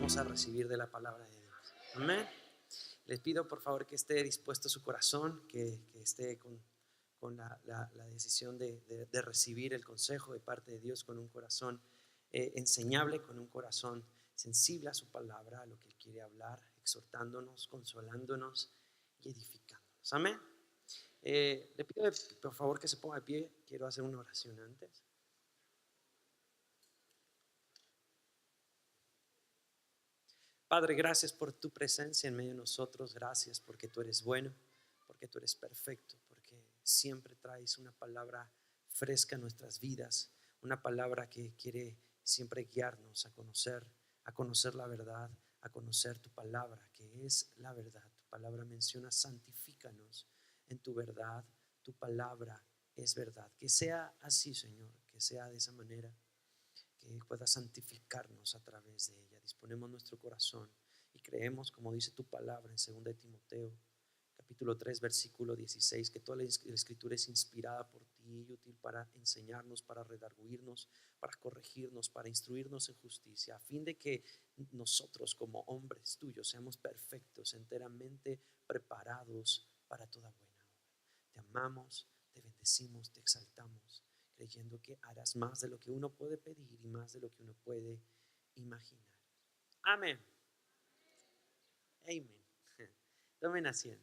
vamos a recibir de la palabra de Dios. Amén. Les pido por favor que esté dispuesto su corazón, que esté con la decisión de recibir el consejo de parte de Dios con un corazón enseñable, con un corazón sensible a su palabra, a lo que Él quiere hablar, exhortándonos, consolándonos y edificándonos. Amén. Le pido por favor que se ponga de pie. Quiero hacer una oración antes. Padre, gracias por tu presencia en medio de nosotros. Gracias porque tú eres bueno, porque tú eres perfecto, porque siempre traes una palabra fresca a nuestras vidas, una palabra que quiere siempre guiarnos a conocer la verdad, a conocer tu palabra, que es la verdad. Tu palabra menciona: santifícanos en tu verdad, tu palabra es verdad. Que sea así, Señor, que sea de esa manera, que pueda santificarnos a través de ella. Disponemos nuestro corazón y creemos, como dice tu palabra en 2 de Timoteo capítulo 3 versículo 16, que toda la escritura es inspirada por ti y útil para enseñarnos, para redarguirnos, para corregirnos, para instruirnos en justicia, a fin de que nosotros como hombres tuyos seamos perfectos, enteramente preparados para toda buena obra. Te amamos, te bendecimos, te exaltamos, creyendo que harás más de lo que uno puede pedir y más de lo que uno puede imaginar. Amén. Amén. Tomen asiento.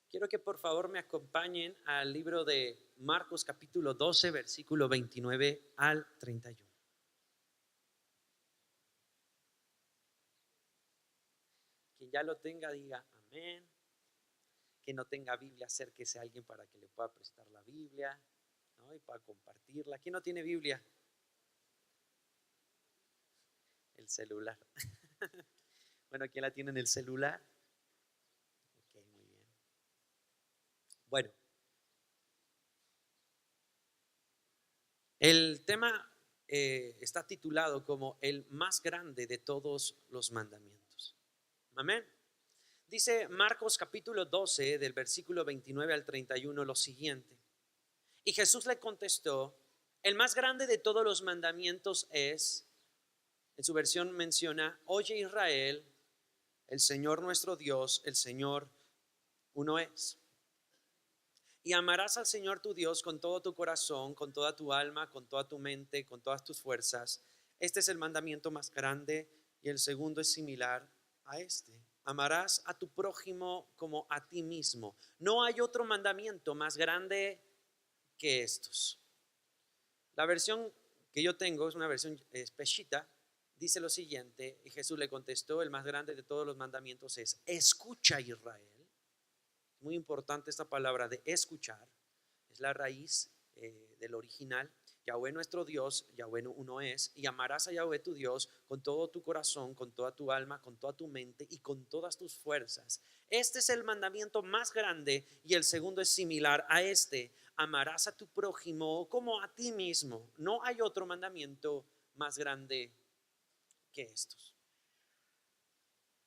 Quiero que por favor me acompañen al libro de Marcos capítulo 12 versículo 29 al 31. Quien ya lo tenga diga amén. Que no tenga Biblia, acérquese a alguien para que le pueda prestar la Biblia, ¿no? Y para compartirla. ¿Quién no tiene Biblia? El celular. Bueno, ¿quién la tiene en el celular? Ok, muy bien. Bueno, el tema está titulado como el más grande de todos los mandamientos. Amén. Dice Marcos capítulo 12 del versículo 29 al 31 lo siguiente: y Jesús le contestó: el más grande de todos los mandamientos es, en su versión menciona: oye Israel, el Señor nuestro Dios, el Señor uno es. Y amarás al Señor tu Dios con todo tu corazón, con toda tu alma, con toda tu mente, con todas tus fuerzas. Este es el mandamiento más grande, y el segundo es similar a este: amarás a tu prójimo como a ti mismo. No hay otro mandamiento más grande que estos. La versión que yo tengo es una versión Peshitta. Dice lo siguiente: y Jesús le contestó: el más grande de todos los mandamientos es: escucha Israel. Muy importante esta palabra de escuchar, es la raíz del original. Yahweh nuestro Dios, Yahweh uno es, y amarás a Yahweh tu Dios con todo tu corazón, con toda tu alma, con toda tu mente y con todas tus fuerzas. Este es el mandamiento más grande, y el segundo es similar a este: amarás a tu prójimo como a ti mismo. No hay otro mandamiento más grande que estos.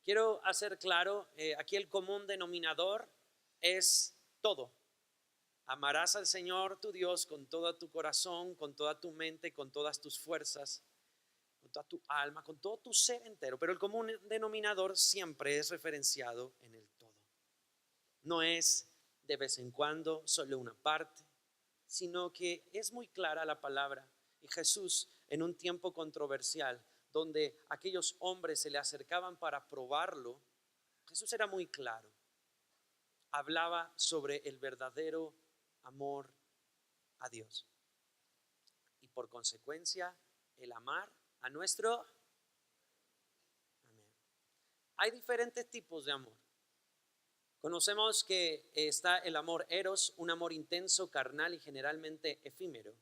Quiero hacer claro, aquí el común denominador es todo. Amarás al Señor tu Dios con todo tu corazón, con toda tu mente, con todas tus fuerzas, con toda tu alma, con todo tu ser entero. Pero el común denominador siempre es referenciado en el todo. No es de vez en cuando, solo una parte, sino que es muy clara la palabra. Y Jesús, en un tiempo controversial, donde aquellos hombres se le acercaban para probarlo, Jesús era muy claro. Hablaba sobre el verdadero amor a Dios y por consecuencia el amar a nuestro. Amén. Hay diferentes tipos de amor. Conocemos que está el amor eros, un amor intenso, carnal y generalmente efímero.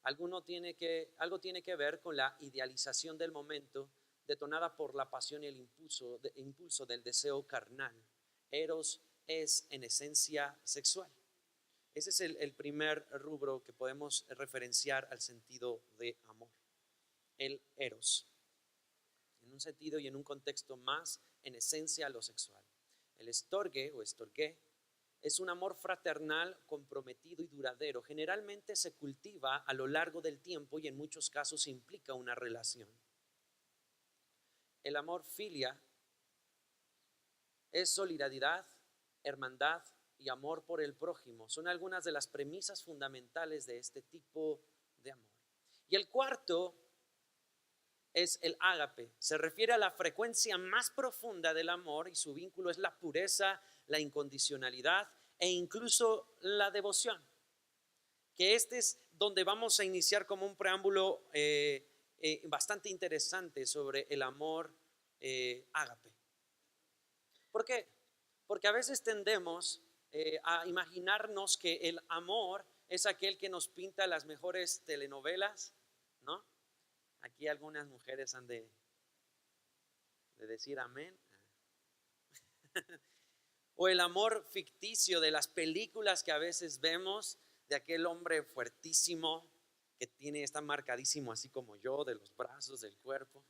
Algo tiene que ver con la idealización del momento, detonada por la pasión y el impulso del deseo carnal. Eros es en esencia sexual. Ese es el primer rubro que podemos referenciar al sentido de amor, el eros, en un sentido y en un contexto más en esencia lo sexual. El storge o storge es un amor fraternal, comprometido y duradero generalmente se cultiva a lo largo del tiempo y en muchos casos implica una relación. El amor filia es solidaridad, hermandad y amor por el prójimo. Son algunas de las premisas fundamentales de este tipo de amor. Y el cuarto es el ágape. Se refiere a la frecuencia más profunda del amor y su vínculo es la pureza, la incondicionalidad e incluso la devoción. Que este es donde vamos a iniciar como un preámbulo bastante interesante sobre el amor ágape. ¿Por qué? Porque a veces tendemos a imaginarnos que el amor es aquel que nos pinta las mejores telenovelas, ¿no? Aquí algunas mujeres han de decir amén. O el amor ficticio de las películas que a veces vemos, de aquel hombre fuertísimo que está marcadísimo así como yo, de los brazos, del cuerpo.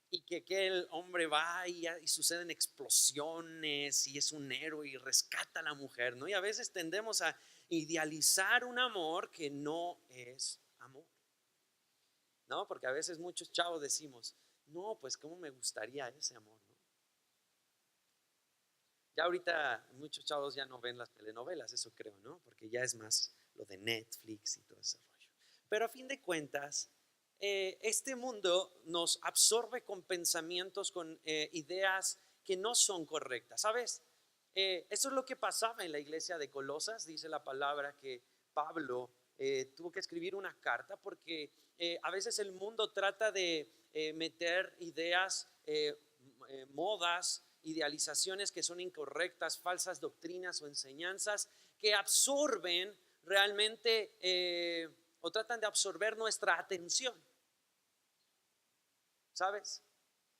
Y que aquel hombre va y suceden explosiones y es un héroe y rescata a la mujer, ¿no? Y a veces tendemos a idealizar un amor que no es amor, ¿no? Porque a veces muchos chavos decimos, no, pues cómo me gustaría ese amor, ¿no? Ya ahorita muchos chavos ya no ven las telenovelas, eso creo, ¿no? Porque ya es más lo de Netflix y todo ese rollo. Pero a fin de cuentas, este mundo nos absorbe con pensamientos, con ideas que no son correctas, ¿sabes? Eso es lo que pasaba en la iglesia de Colosas. Dice la palabra que Pablo tuvo que escribir una carta porque a veces el mundo trata de meter ideas, modas, idealizaciones que son incorrectas, falsas doctrinas o enseñanzas que absorben realmente o tratan de absorber nuestra atención. ¿Sabes?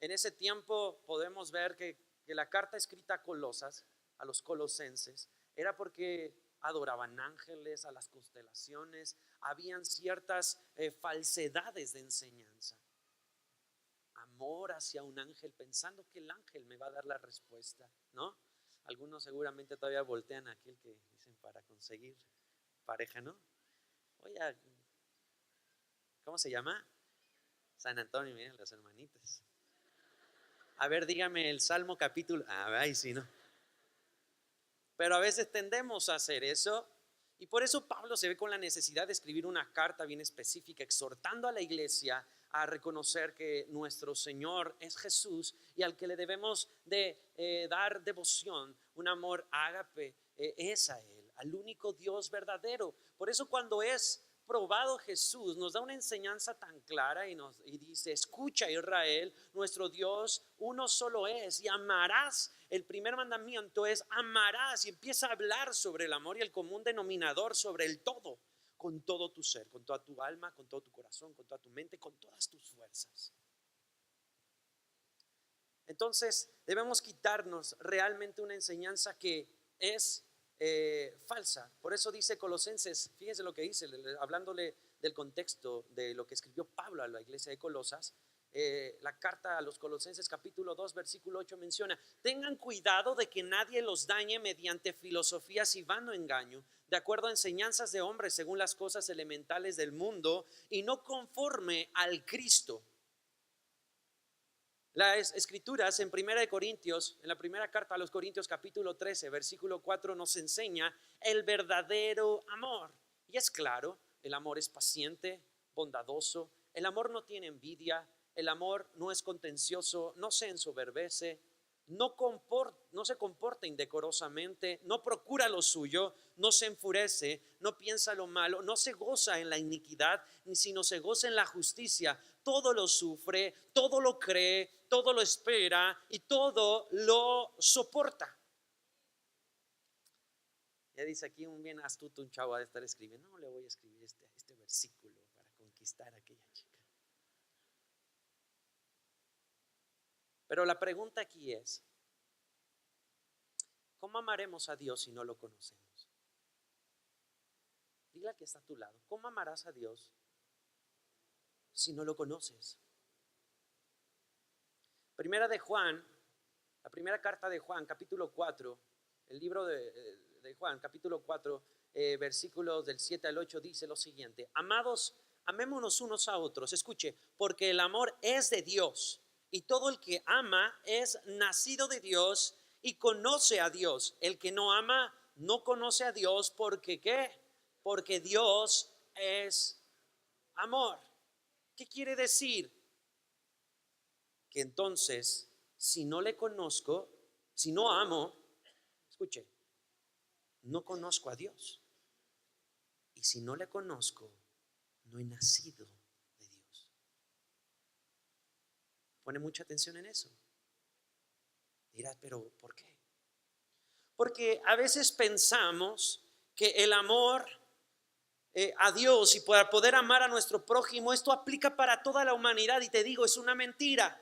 En ese tiempo podemos ver que la carta escrita a Colosas, a los colosenses, era porque adoraban ángeles, a las constelaciones, habían ciertas falsedades de enseñanza. Amor hacia un ángel, pensando que el ángel me va a dar la respuesta, ¿no? Algunos seguramente todavía voltean a aquel que dicen para conseguir pareja, ¿no? Oye, ¿cómo se llama? San Antonio, miren las hermanitas. A ver, dígame el Salmo capítulo. Ay, sí, no. Pero a veces tendemos a hacer eso. Y por eso Pablo se ve con la necesidad de escribir una carta bien específica, exhortando a la iglesia a reconocer que nuestro Señor es Jesús y al que le debemos de dar devoción, un amor ágape, es a Él, al único Dios verdadero. Por eso cuando es probado Jesús, nos da una enseñanza tan clara y dice, escucha Israel, nuestro Dios uno solo es y amarás. El primer mandamiento es amarás y empieza a hablar sobre el amor y el común denominador sobre el todo, con todo tu ser, con toda tu alma, con todo tu corazón, con toda tu mente, con todas tus fuerzas. Entonces debemos quitarnos realmente una enseñanza que es falsa. Por eso dice Colosenses, fíjense lo que dice, hablándole del contexto de lo que escribió Pablo a la iglesia de Colosas. La carta a los Colosenses capítulo 2 versículo 8 menciona: tengan cuidado de que nadie los dañe mediante filosofías y vano engaño, de acuerdo a enseñanzas de hombres según las cosas elementales del mundo, y no conforme al Cristo. Las escrituras en Primera de Corintios, en la primera carta a los Corintios capítulo 13 versículo 4 nos enseña el verdadero amor. Y es claro, el amor es paciente, bondadoso, el amor no tiene envidia, el amor no es contencioso, no se ensoberbece, no se comporta indecorosamente, no procura lo suyo, no se enfurece, no piensa lo malo, no se goza en la iniquidad, sino se goza en la justicia. Todo lo sufre, todo lo cree, todo lo espera y todo lo soporta. Ya dice aquí un bien astuto, un chavo de estar escribiendo, no le voy a escribir este versículo para conquistar a aquella chica. Pero la pregunta aquí es, ¿cómo amaremos a Dios si no lo conocemos? Dile al que está a tu lado, ¿cómo amarás a Dios si no lo conoces? Primera de Juan, la primera carta de Juan, capítulo 4, el libro de Juan, capítulo 4, versículos del 7 al 8, dice lo siguiente: amados, amémonos unos a otros. Escuche, porque el amor es de Dios, y todo el que ama es nacido de Dios y conoce a Dios. El que no ama no conoce a Dios, porque ¿qué? Porque Dios es amor. ¿Qué quiere decir? Que entonces, si no le conozco, si no amo, escuche, no conozco a Dios. Y si no le conozco, no he nacido de Dios. Pone mucha atención en eso. Dirás, pero ¿por qué? Porque a veces pensamos que el amor a Dios y para poder amar a nuestro prójimo, esto aplica para toda la humanidad, y te digo, es una mentira.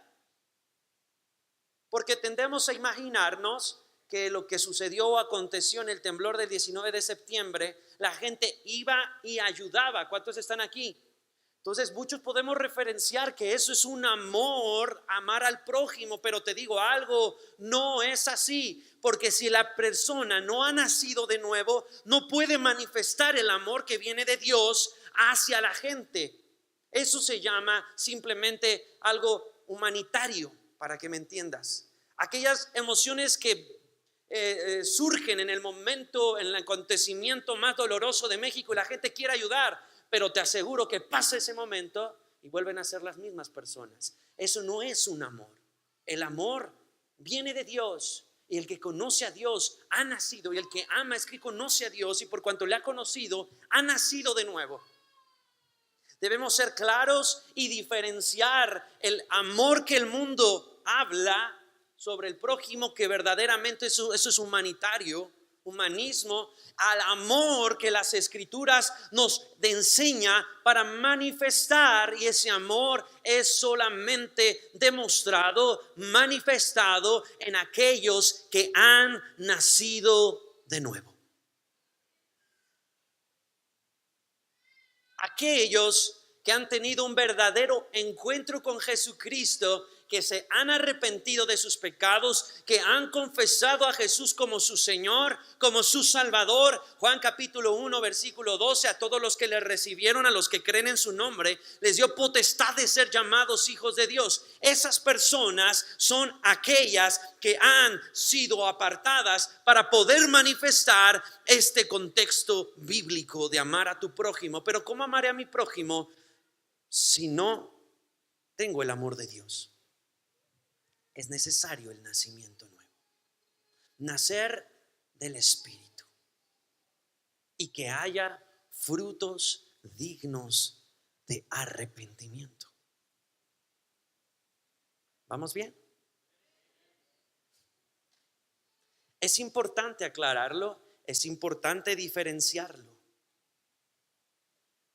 Porque tendemos a imaginarnos que lo que sucedió o aconteció en el temblor del 19 de septiembre, la gente iba y ayudaba. ¿Cuántos están aquí? Entonces muchos podemos referenciar que eso es un amor, amar al prójimo, pero te digo algo, no es así, porque si la persona no ha nacido de nuevo, no puede manifestar el amor que viene de Dios hacia la gente. Eso se llama simplemente algo humanitario, para que me entiendas. Aquellas emociones que surgen en el momento, en el acontecimiento más doloroso de México, y la gente quiere ayudar, pero te aseguro que pasa ese momento y vuelven a ser las mismas personas. Eso no es un amor. El amor viene de Dios, y el que conoce a Dios ha nacido, y el que ama es que conoce a Dios, y por cuanto le ha conocido, ha nacido de nuevo. Debemos ser claros y diferenciar el amor que el mundo habla sobre el prójimo, que verdaderamente eso es humanismo, al amor que las escrituras nos enseña para manifestar, y ese amor es solamente demostrado, manifestado en aquellos que han nacido de nuevo. Aquellos que han tenido un verdadero encuentro con Jesucristo, que se han arrepentido de sus pecados, que han confesado a Jesús como su Señor, como su Salvador. Juan capítulo 1 versículo 12: a todos los que le recibieron, a los que creen en su nombre, les dio potestad de ser llamados hijos de Dios. Esas personas son aquellas que han sido apartadas para poder manifestar este contexto bíblico de amar a tu prójimo. Pero ¿cómo amaré a mi prójimo si no tengo el amor de Dios? Es necesario el nacimiento nuevo, nacer del Espíritu, y que haya frutos dignos de arrepentimiento. ¿Vamos bien? Es importante aclararlo, es importante diferenciarlo,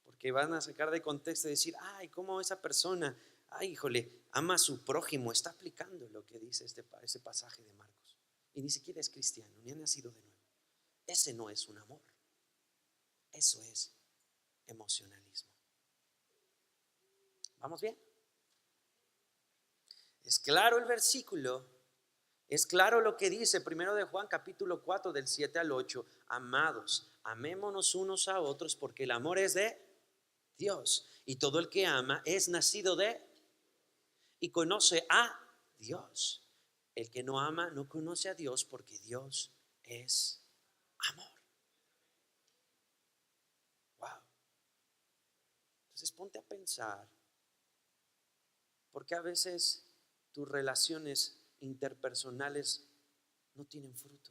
porque van a sacar de contexto y decir, ay, ¿cómo esa persona, ay, híjole, ama a su prójimo? Está aplicando lo que dice ese pasaje de Marcos, y ni siquiera es cristiano, ni ha nacido de nuevo. Ese no es un amor, eso es emocionalismo. ¿Vamos bien? Es claro el versículo, es claro lo que dice primero de Juan capítulo 4 del 7 al 8: amados, amémonos unos a otros, porque el amor es de Dios, y todo el que ama es nacido de y conoce a Dios. El que no ama no conoce a Dios, porque Dios es amor. Wow. Entonces ponte a pensar, porque a veces tus relaciones interpersonales no tienen fruto.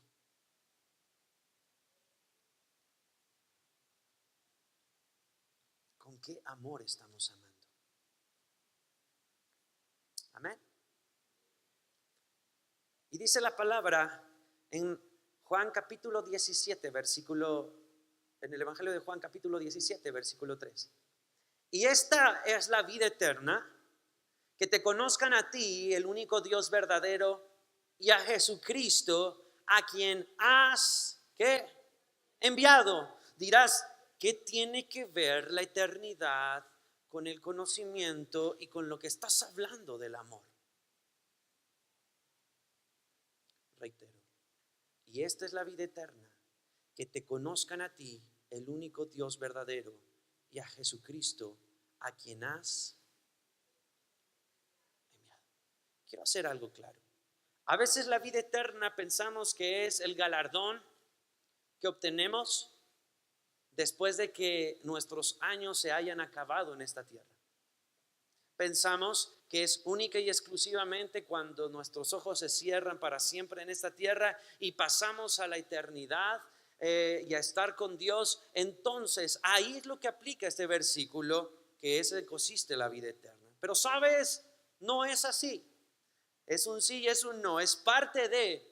¿Con qué amor estamos amando? Amén. Y dice la palabra en Juan capítulo 17, en el Evangelio de Juan capítulo 17, versículo 3: y esta es la vida eterna, que te conozcan a ti, el único Dios verdadero, y a Jesucristo, a quien has ¿qué? Enviado. Dirás, ¿qué tiene que ver la eternidad con el conocimiento y con lo que estás hablando del amor? Reitero, Y esta es la vida eterna, que te conozcan a ti, el único Dios verdadero, y a Jesucristo, a quien has enviado. Quiero hacer algo claro. A veces la vida eterna pensamos que es el galardón que obtenemos después de que nuestros años se hayan acabado en esta tierra. Pensamos que es única y exclusivamente cuando nuestros ojos se cierran para siempre en esta tierra y pasamos a la eternidad y a estar con Dios. Entonces ahí es lo que aplica este versículo, que es el que consiste la vida eterna. Pero sabes, no es así. Es un sí y es un no. Es parte de,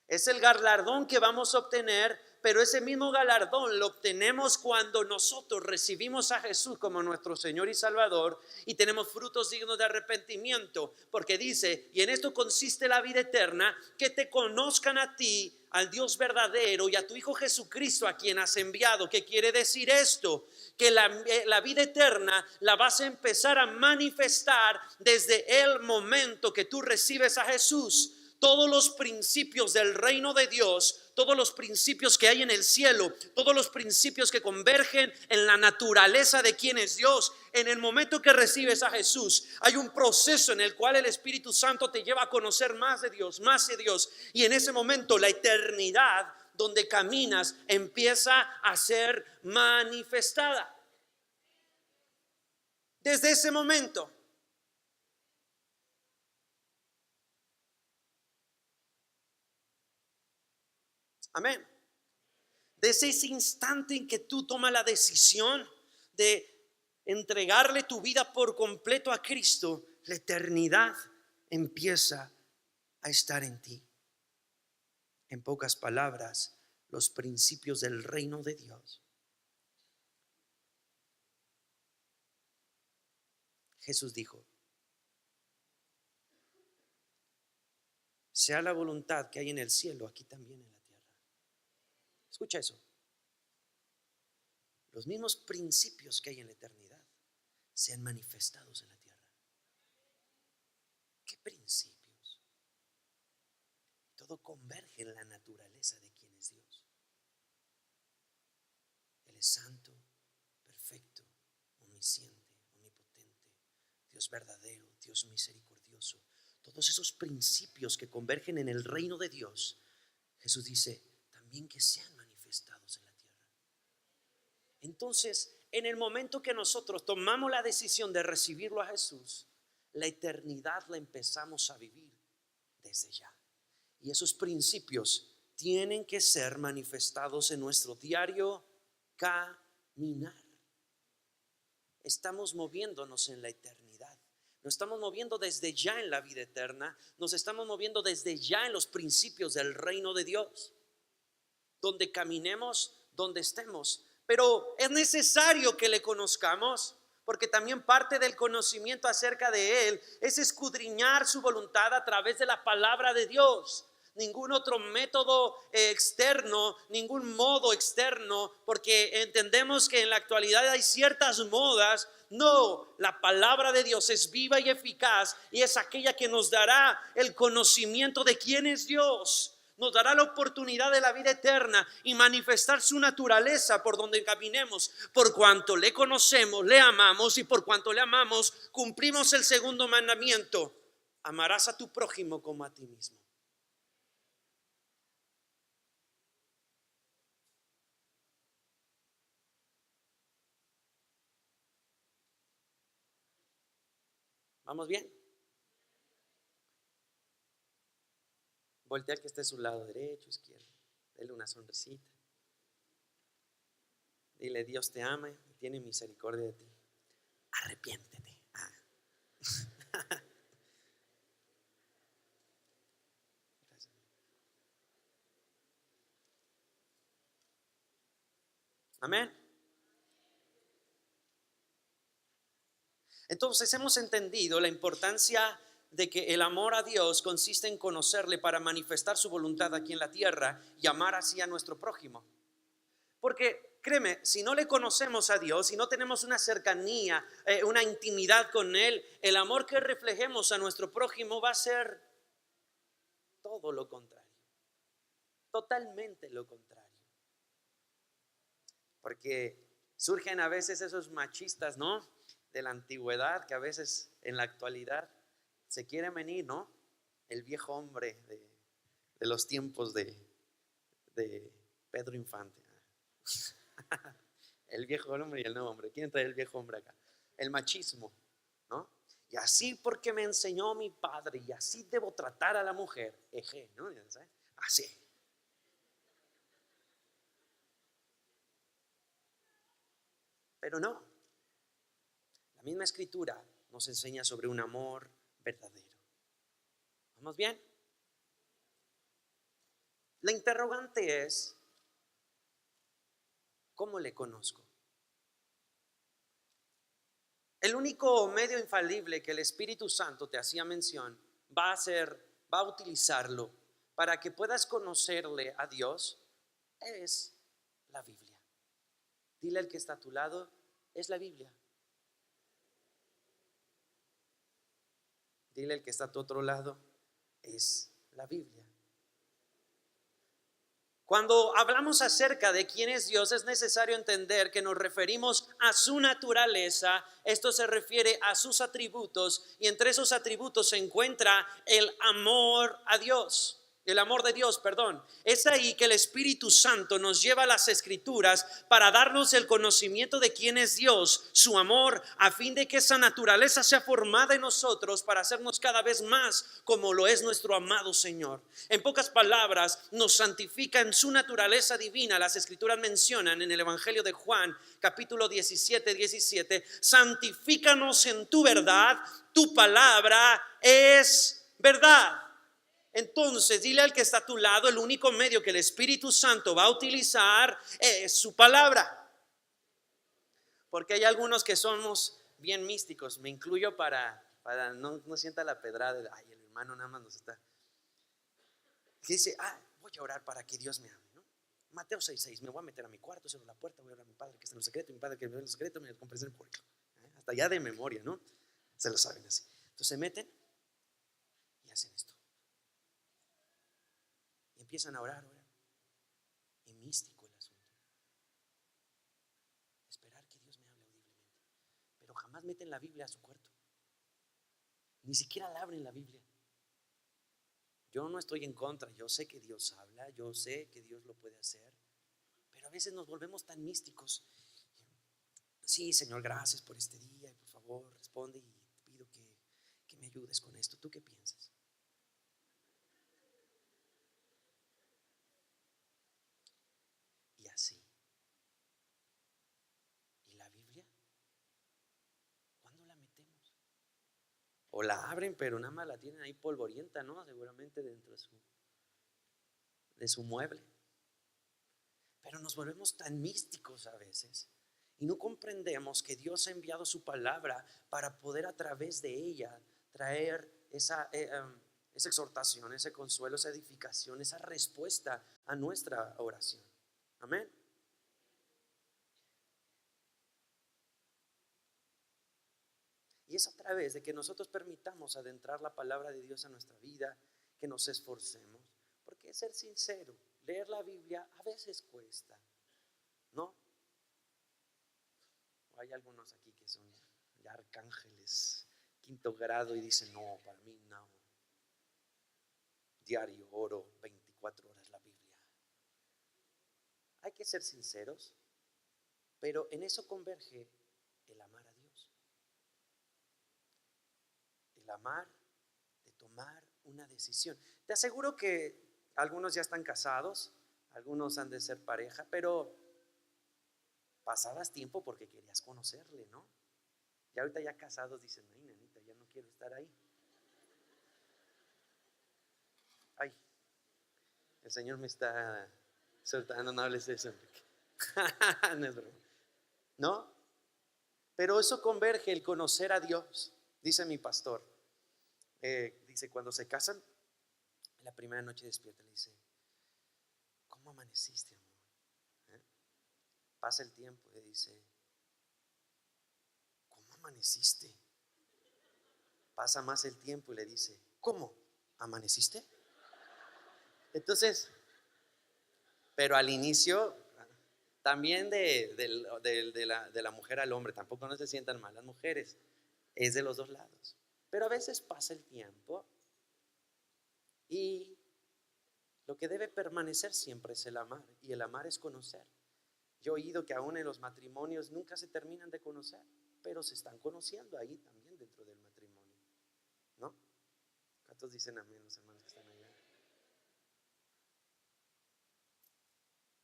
es el galardón que vamos a obtener. Pero ese mismo galardón lo obtenemos cuando nosotros recibimos a Jesús como nuestro Señor y Salvador y tenemos frutos dignos de arrepentimiento, porque dice, y en esto consiste la vida eterna, que te conozcan a ti, al Dios verdadero, y a tu Hijo Jesucristo, a quien has enviado. ¿Qué quiere decir esto? Que la vida eterna la vas a empezar a manifestar desde el momento que tú recibes a Jesús. Todos los principios del reino de Dios, todos los principios que hay en el cielo, todos los principios que convergen en la naturaleza de quién es Dios, en el momento que recibes a Jesús, hay un proceso en el cual el Espíritu Santo te lleva a conocer más de Dios, y en ese momento la eternidad donde caminas empieza a ser manifestada. Desde ese momento. Amén. Desde ese instante en que tú tomas la decisión de entregarle tu vida por completo a Cristo, la eternidad empieza a estar en ti. En pocas palabras, los principios del reino de Dios. Jesús dijo, sea la voluntad que hay en el cielo, aquí también en la tierra. Escucha eso. Los mismos principios que hay en la eternidad sean manifestados en la tierra. ¿Qué principios? Todo converge en la naturaleza de quién es Dios. Él es santo, perfecto, omnisciente, omnipotente, Dios verdadero, Dios misericordioso. Todos esos principios que convergen en el reino de Dios, Jesús dice, también que sean manifestados en la tierra. Entonces, en el momento que nosotros tomamos la decisión de recibirlo a Jesús, la eternidad la empezamos a vivir desde ya. Y esos principios tienen que ser manifestados en nuestro diario caminar. Estamos moviéndonos en la eternidad. Nos estamos moviendo desde ya en la vida eterna. Nos estamos moviendo desde ya en los principios del reino de Dios. Donde caminemos, donde estemos. Pero es necesario que le conozcamos, porque también parte del conocimiento acerca de Él es escudriñar su voluntad a través de la palabra de Dios. Ningún otro método externo, ningún modo externo, porque entendemos que en la actualidad hay ciertas modas. No, la palabra de Dios es viva y eficaz y es aquella que nos dará el conocimiento de quién es Dios. Nos dará la oportunidad de la vida eterna y manifestar su naturaleza por donde caminemos. Por cuanto le conocemos, le amamos, y por cuanto le amamos, cumplimos el segundo mandamiento: amarás a tu prójimo como a ti mismo. ¿Vamos bien? Voltea al que esté a su lado derecho, izquierdo. Dele una sonrisita. Dile, Dios te ama y tiene misericordia de ti. Arrepiéntete. Amén. Entonces hemos entendido la importancia de que el amor a Dios consiste en conocerle para manifestar su voluntad aquí en la tierra y amar así a nuestro prójimo. Porque créeme, si no le conocemos a Dios, si no tenemos una cercanía, una intimidad con Él, el amor que reflejemos a nuestro prójimo va a ser todo lo contrario. totalmente lo contrario. Porque surgen a veces esos machistas, ¿no? De la antigüedad, que a veces en la actualidad se quieren venir, ¿no? El viejo hombre de los tiempos de Pedro Infante. El viejo hombre y el nuevo hombre. ¿Quién trae el viejo hombre acá? El machismo, ¿no? Y así porque me enseñó mi padre, y así debo tratar a la mujer. Eje, ¿no? Así. Pero no. La misma escritura nos enseña sobre un amor verdadero. ¿Vamos bien? La interrogante es, ¿cómo le conozco? El único medio infalible que el Espíritu Santo te hacía mención va a utilizarlo para que puedas conocerle a Dios, es la Biblia. Dile al que está a tu lado, es la Biblia. Dile al que está a tu otro lado, es la Biblia. Cuando hablamos acerca de quién es Dios, es necesario entender que nos referimos a su naturaleza. Esto se refiere a sus atributos, y entre esos atributos se encuentra el amor a Dios. El amor de Dios, perdón. Es ahí que el Espíritu Santo nos lleva a las Escrituras para darnos el conocimiento de quién es Dios, su amor, a fin de que esa naturaleza sea formada en nosotros para hacernos cada vez más como lo es nuestro amado Señor. En pocas palabras, nos santifica en su naturaleza divina. Las Escrituras mencionan en el Evangelio de Juan, capítulo 17, santifícanos en tu verdad, tu palabra es verdad. Entonces, dile al que está a tu lado, el único medio que el Espíritu Santo va a utilizar es su palabra. Porque hay algunos que somos bien místicos, me incluyo para no sienta la pedrada de, ay, el hermano nada más nos está. Que dice, voy a orar para que Dios me ame, ¿no? Mateo 6:6, me voy a meter a mi cuarto, cierro la puerta, voy a orar a mi padre que está en lo secreto, mi padre que ve en lo secreto, me comprende en el público. Hasta ya de memoria, ¿no? Se lo saben así. Entonces se meten y hacen esto. Empiezan a orar, y místico el asunto. Esperar que Dios me hable audiblemente. Pero jamás meten la Biblia a su cuarto. Ni siquiera la abren la Biblia. Yo no estoy en contra, yo sé que Dios habla, yo sé que Dios lo puede hacer, pero a veces nos volvemos tan místicos. Sí, Señor, gracias por este día, y por favor, responde y te pido que me ayudes con esto. ¿Tú qué piensas? Y así. ¿Y la Biblia? ¿Cuándo la metemos? O la abren, pero nada más la tienen ahí polvorienta, ¿no? Seguramente dentro de su mueble. Pero nos volvemos tan místicos a veces y no comprendemos que Dios ha enviado su palabra para poder a través de ella traer esa exhortación, ese consuelo, esa edificación, esa respuesta a nuestra oración. Amén. Y es a través de que nosotros permitamos adentrar la palabra de Dios a nuestra vida, que nos esforcemos. Porque ser sincero, leer la Biblia a veces cuesta, ¿no? Hay algunos aquí que son de arcángeles, quinto grado, y dicen, no, para mí no. Diario oro 24 horas la Biblia. Hay que ser sinceros, pero en eso converge el amar a Dios. El amar de tomar una decisión. Te aseguro que algunos ya están casados, algunos han de ser pareja, pero pasabas tiempo porque querías conocerle, ¿no? Y ahorita ya casados dicen, ay, nenita, ya no quiero estar ahí. Ay, el Señor me está soltando, no hables de eso, Enrique. No es broma. ¿No? Pero eso converge el conocer a Dios. Dice mi pastor, dice, cuando se casan, la primera noche despierta, le dice, ¿cómo amaneciste, amor? Pasa el tiempo y dice, ¿cómo amaneciste? Pasa más el tiempo y le dice, ¿cómo? ¿Amaneciste? Entonces, Pero al inicio, también de la mujer al hombre, tampoco no se sientan mal las mujeres, es de los dos lados. Pero a veces pasa el tiempo y lo que debe permanecer siempre es el amar, y el amar es conocer. Yo he oído que aún en los matrimonios nunca se terminan de conocer, pero se están conociendo ahí también dentro del matrimonio, ¿no? ¿Cuántos dicen amén los hermanos que están allá?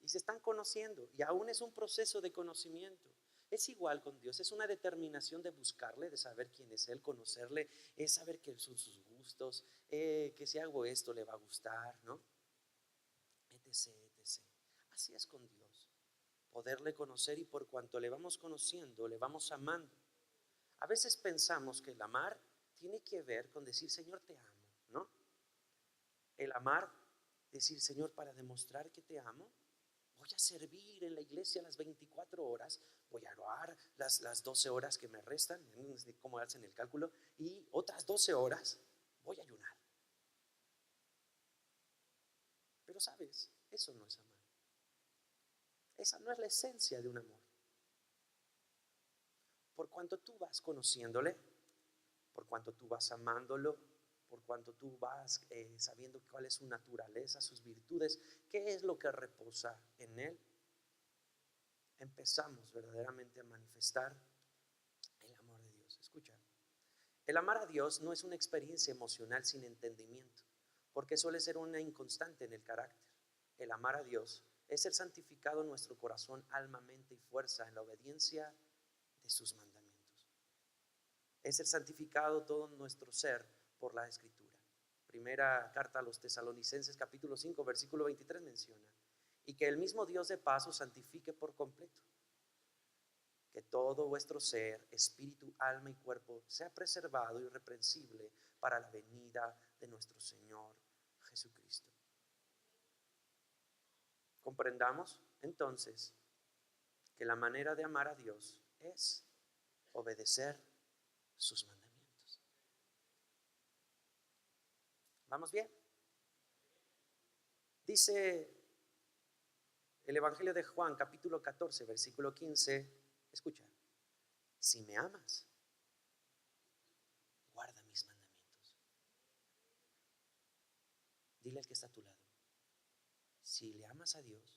Y se están conociendo, y aún es un proceso de conocimiento. Es igual con Dios, es una determinación de buscarle, de saber quién es Él, conocerle, es saber qué son sus gustos, que si hago esto le va a gustar, ¿no? Etc, etc. Así es con Dios, poderle conocer, y por cuanto le vamos conociendo, le vamos amando. A veces pensamos que el amar tiene que ver con decir Señor te amo, ¿no? El amar, decir Señor, para demostrar que te amo, voy a servir en la iglesia las 24 horas, voy a orar las 12 horas que me restan, no sé cómo hacen el cálculo, y otras 12 horas voy a ayunar. Pero sabes, eso no es amar. Esa no es la esencia de un amor. Por cuanto tú vas conociéndole, por cuanto tú vas amándolo, por cuanto tú vas sabiendo cuál es su naturaleza, sus virtudes, qué es lo que reposa en él, empezamos verdaderamente a manifestar el amor de Dios. Escucha, el amar a Dios no es una experiencia emocional sin entendimiento, porque suele ser una inconstante en el carácter. El amar a Dios es ser santificado en nuestro corazón, alma, mente y fuerza en la obediencia de sus mandamientos. Es ser santificado todo nuestro ser por la Escritura. Primera carta a los Tesalonicenses capítulo 5 versículo 23 menciona: y que el mismo Dios de paz os santifique por completo, que todo vuestro ser, espíritu, alma y cuerpo sea preservado irreprensible para la venida de nuestro Señor Jesucristo. Comprendamos entonces que la manera de amar a Dios es obedecer sus mandamientos. ¿Vamos bien? Dice el Evangelio de Juan capítulo 14 versículo 15, escucha: si me amas, guarda mis mandamientos. Dile al que está a tu lado: si le amas a Dios,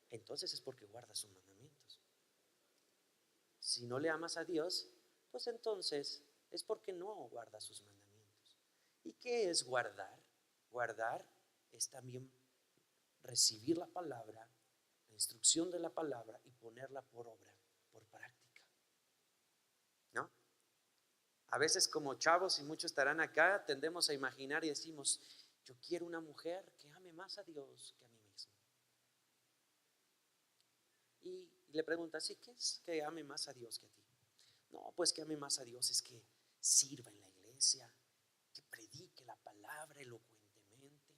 entonces es porque guarda sus mandamientos. Si no le amas a Dios, pues entonces es porque no guarda sus mandamientos. ¿Y qué es guardar? Guardar es también recibir la palabra, la instrucción de la palabra, y ponerla por obra, por práctica, ¿no? A veces como chavos, y muchos estarán acá, tendemos a imaginar y decimos: yo quiero una mujer que ame más a Dios que a mí mismo. Y le preguntas: ¿sí qué es que ame más a Dios que a ti? No, pues que ame más a Dios es que sirva en la iglesia, que predique la palabra elocuentemente,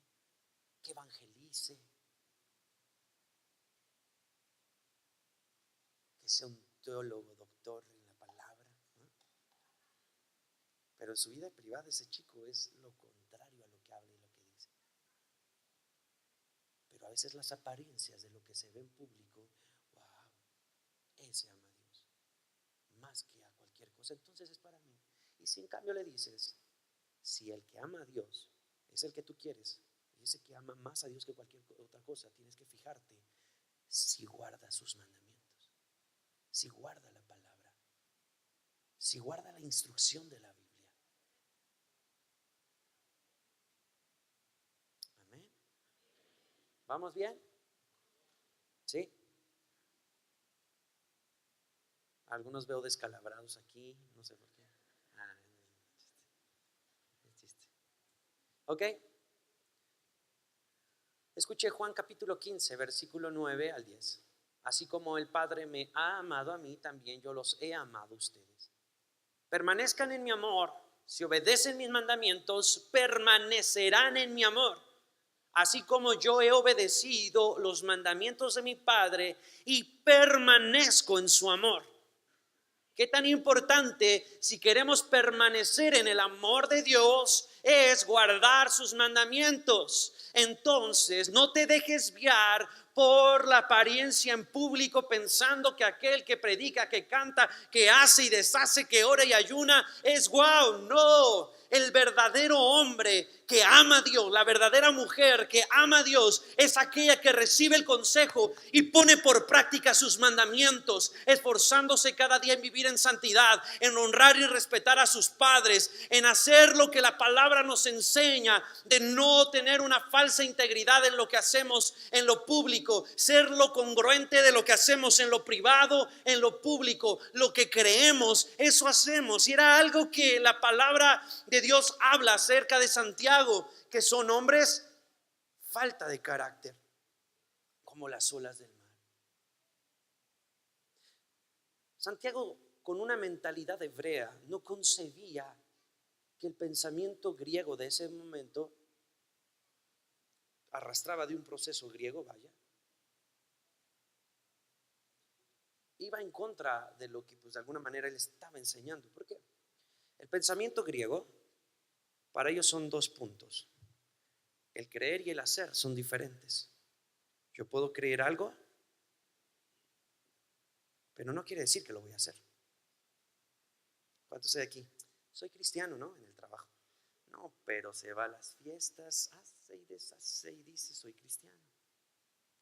que evangelice, que sea un teólogo, doctor en la palabra, ¿no? Pero en su vida privada ese chico es lo contrario a lo que habla y lo que dice. Pero a veces las apariencias de lo que se ve en público, wow, ese ama a Dios más que a cualquier cosa, entonces es para mí. Y si en cambio le dices: si el que ama a Dios es el que tú quieres, y ese que ama más a Dios que cualquier otra cosa, tienes que fijarte si guarda sus mandamientos, si guarda la palabra, si guarda la instrucción de la Biblia. Amén. ¿Vamos bien? ¿Sí? Algunos veo descalabrados aquí, no sé por qué. Es chiste. Ok. Escuche Juan capítulo 15, versículo 9 al 10. Así como el Padre me ha amado a mí, también yo los he amado a ustedes. Permanezcan en mi amor. Si obedecen mis mandamientos, permanecerán en mi amor. Así como yo he obedecido los mandamientos de mi Padre y permanezco en su amor. Qué tan importante, si queremos permanecer en el amor de Dios, es guardar sus mandamientos. Entonces, no te dejes guiar por la apariencia en público, pensando que aquel que predica, que canta, que hace y deshace, que ora y ayuna es guau. No, el verdadero hombre que ama a Dios, la verdadera mujer que ama a Dios, es aquella que recibe el consejo y pone por práctica sus mandamientos, esforzándose cada día en vivir en santidad, en honrar y respetar a sus padres, en hacer lo que la palabra nos enseña, de no tener una falsa integridad en lo que hacemos en lo público, ser lo congruente de lo que hacemos en lo privado, en lo público. Lo que creemos, eso hacemos. Y era algo que la palabra de Dios habla acerca de Santiago, que son hombres falta de carácter, como las olas del mar. Santiago, con una mentalidad hebrea, no concebía que el pensamiento griego de ese momento arrastraba de un proceso griego, vaya, iba en contra de lo que pues de alguna manera él estaba enseñando. ¿Por qué? El pensamiento griego para ellos son dos puntos. El creer y el hacer son diferentes. Yo puedo creer algo, pero no quiere decir que lo voy a hacer. ¿Cuántos de aquí? Soy cristiano, ¿no? En el trabajo. No, pero se va a las fiestas, hace y deshace y dice soy cristiano.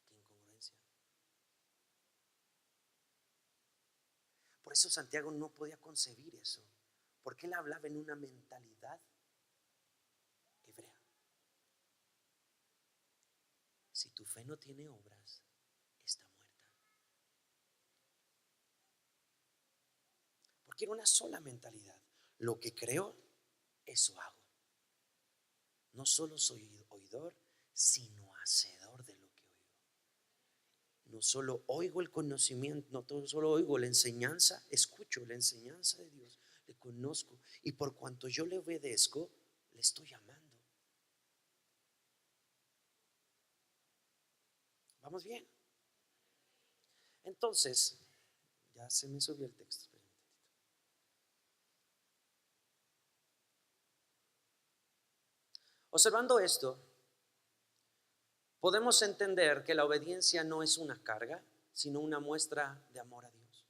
Qué incongruencia. Por eso Santiago no podía concebir eso, porque él hablaba en una mentalidad hebrea. Si tu fe no tiene obras, está muerta. Porque era una sola mentalidad. Lo que creo, eso hago. No solo soy oidor, sino hacedor de lo que oigo. No solo oigo el conocimiento, no solo oigo la enseñanza, escucho la enseñanza de Dios, le conozco, y por cuanto yo le obedezco, le estoy amando. ¿Vamos bien? Entonces, ya se me subió el texto. Observando esto, podemos entender que la obediencia no es una carga, sino una muestra de amor a Dios,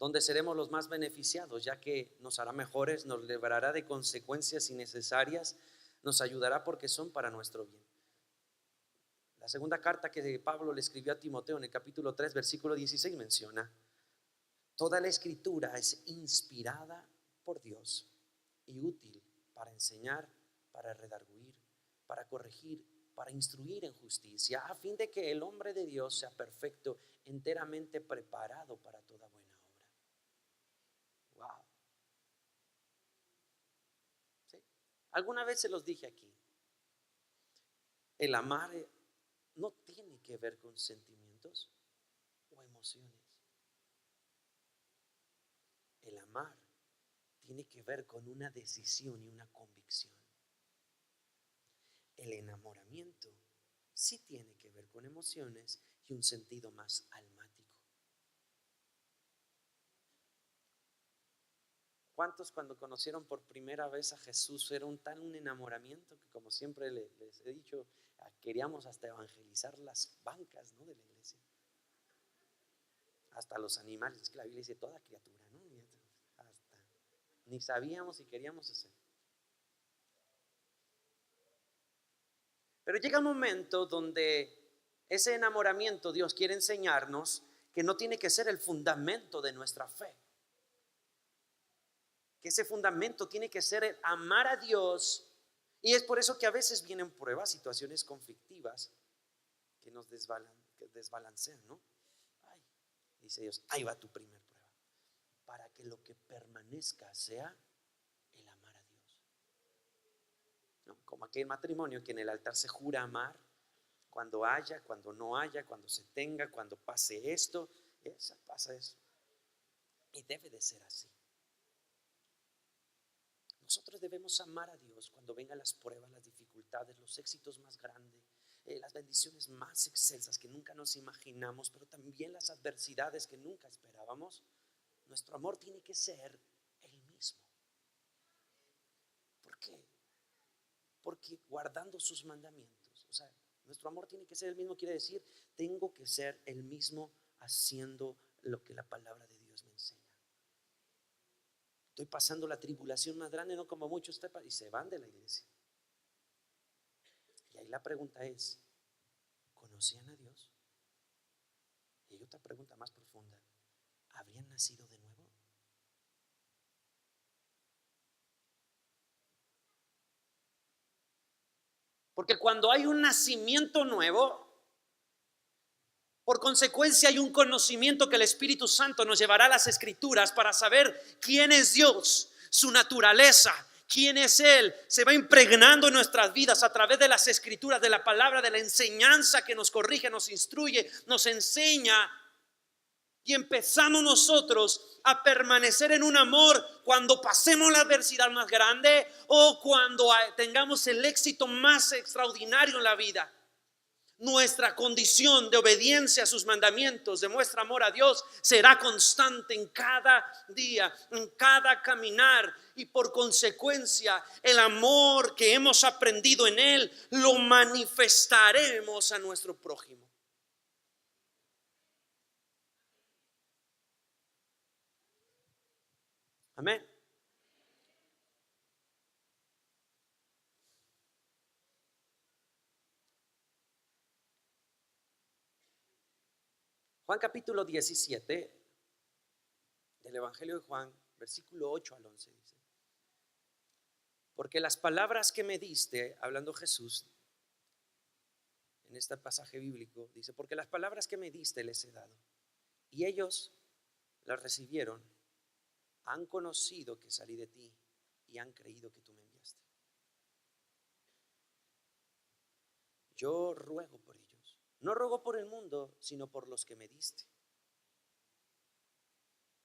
donde seremos los más beneficiados, ya que nos hará mejores, nos librará de consecuencias innecesarias, nos ayudará porque son para nuestro bien. La segunda carta que Pablo le escribió a Timoteo en el capítulo 3, versículo 16 menciona: toda la escritura es inspirada por Dios y útil para enseñar, para redarguir, para corregir, para instruir en justicia, a fin de que el hombre de Dios sea perfecto, enteramente preparado para toda buena obra. Wow. ¿Sí? Alguna vez se los dije aquí, el amar no tiene que ver con sentimientos o emociones. El amar tiene que ver con una decisión y una convicción. El enamoramiento sí tiene que ver con emociones y un sentido más almático. ¿Cuántos cuando conocieron por primera vez a Jesús era un enamoramiento que, como siempre les he dicho, queríamos hasta evangelizar las bancas, ¿no?, de la iglesia? Hasta los animales, es que la Biblia dice toda criatura, ¿no? Hasta ni sabíamos y queríamos hacer. Pero llega un momento donde ese enamoramiento Dios quiere enseñarnos que no tiene que ser el fundamento de nuestra fe. Que ese fundamento tiene que ser el amar a Dios. Y es por eso que a veces vienen pruebas, situaciones conflictivas que nos desbalancean, ¿no? Ay, dice Dios, ahí va tu primer prueba, para que lo que permanezca sea el amar a Dios. ¿No? Como aquel matrimonio que en el altar se jura amar, cuando haya, cuando no haya, cuando se tenga, cuando pase esto, pasa eso. Y debe de ser así. Nosotros debemos amar a Dios cuando vengan las pruebas, las dificultades, los éxitos más grandes, las bendiciones más excelsas que nunca nos imaginamos, pero también las adversidades que nunca esperábamos. Nuestro amor tiene que ser el mismo. ¿Por qué? Porque guardando sus mandamientos, o sea, nuestro amor tiene que ser el mismo, quiere decir, tengo que ser el mismo haciendo lo que la palabra de Dios me enseña. Estoy pasando la tribulación más grande, no como muchos, y se van de la iglesia. Y ahí la pregunta es, ¿conocían a Dios? Y hay otra pregunta más profunda, ¿habrían nacido de nuevo? Porque cuando hay un nacimiento nuevo, por consecuencia hay un conocimiento que el Espíritu Santo nos llevará a las Escrituras para saber quién es Dios, su naturaleza, quién es Él. Se va impregnando en nuestras vidas a través de las Escrituras, de la palabra, de la enseñanza que nos corrige, nos instruye, nos enseña. Y empezamos nosotros a permanecer en un amor cuando pasemos la adversidad más grande o cuando tengamos el éxito más extraordinario en la vida. Nuestra condición de obediencia a sus mandamientos, de nuestro amor a Dios, será constante en cada día, en cada caminar. Y por consecuencia, el amor que hemos aprendido en Él lo manifestaremos a nuestro prójimo. Amén. Juan capítulo 17 del Evangelio de Juan, versículo 8 al 11 dice: porque las palabras que me diste, hablando Jesús en este pasaje bíblico, dice, porque las palabras que me diste les he dado, y ellos las recibieron, han conocido que salí de ti y han creído que tú me enviaste. Yo ruego por ellos, no ruego por el mundo, sino por los que me diste,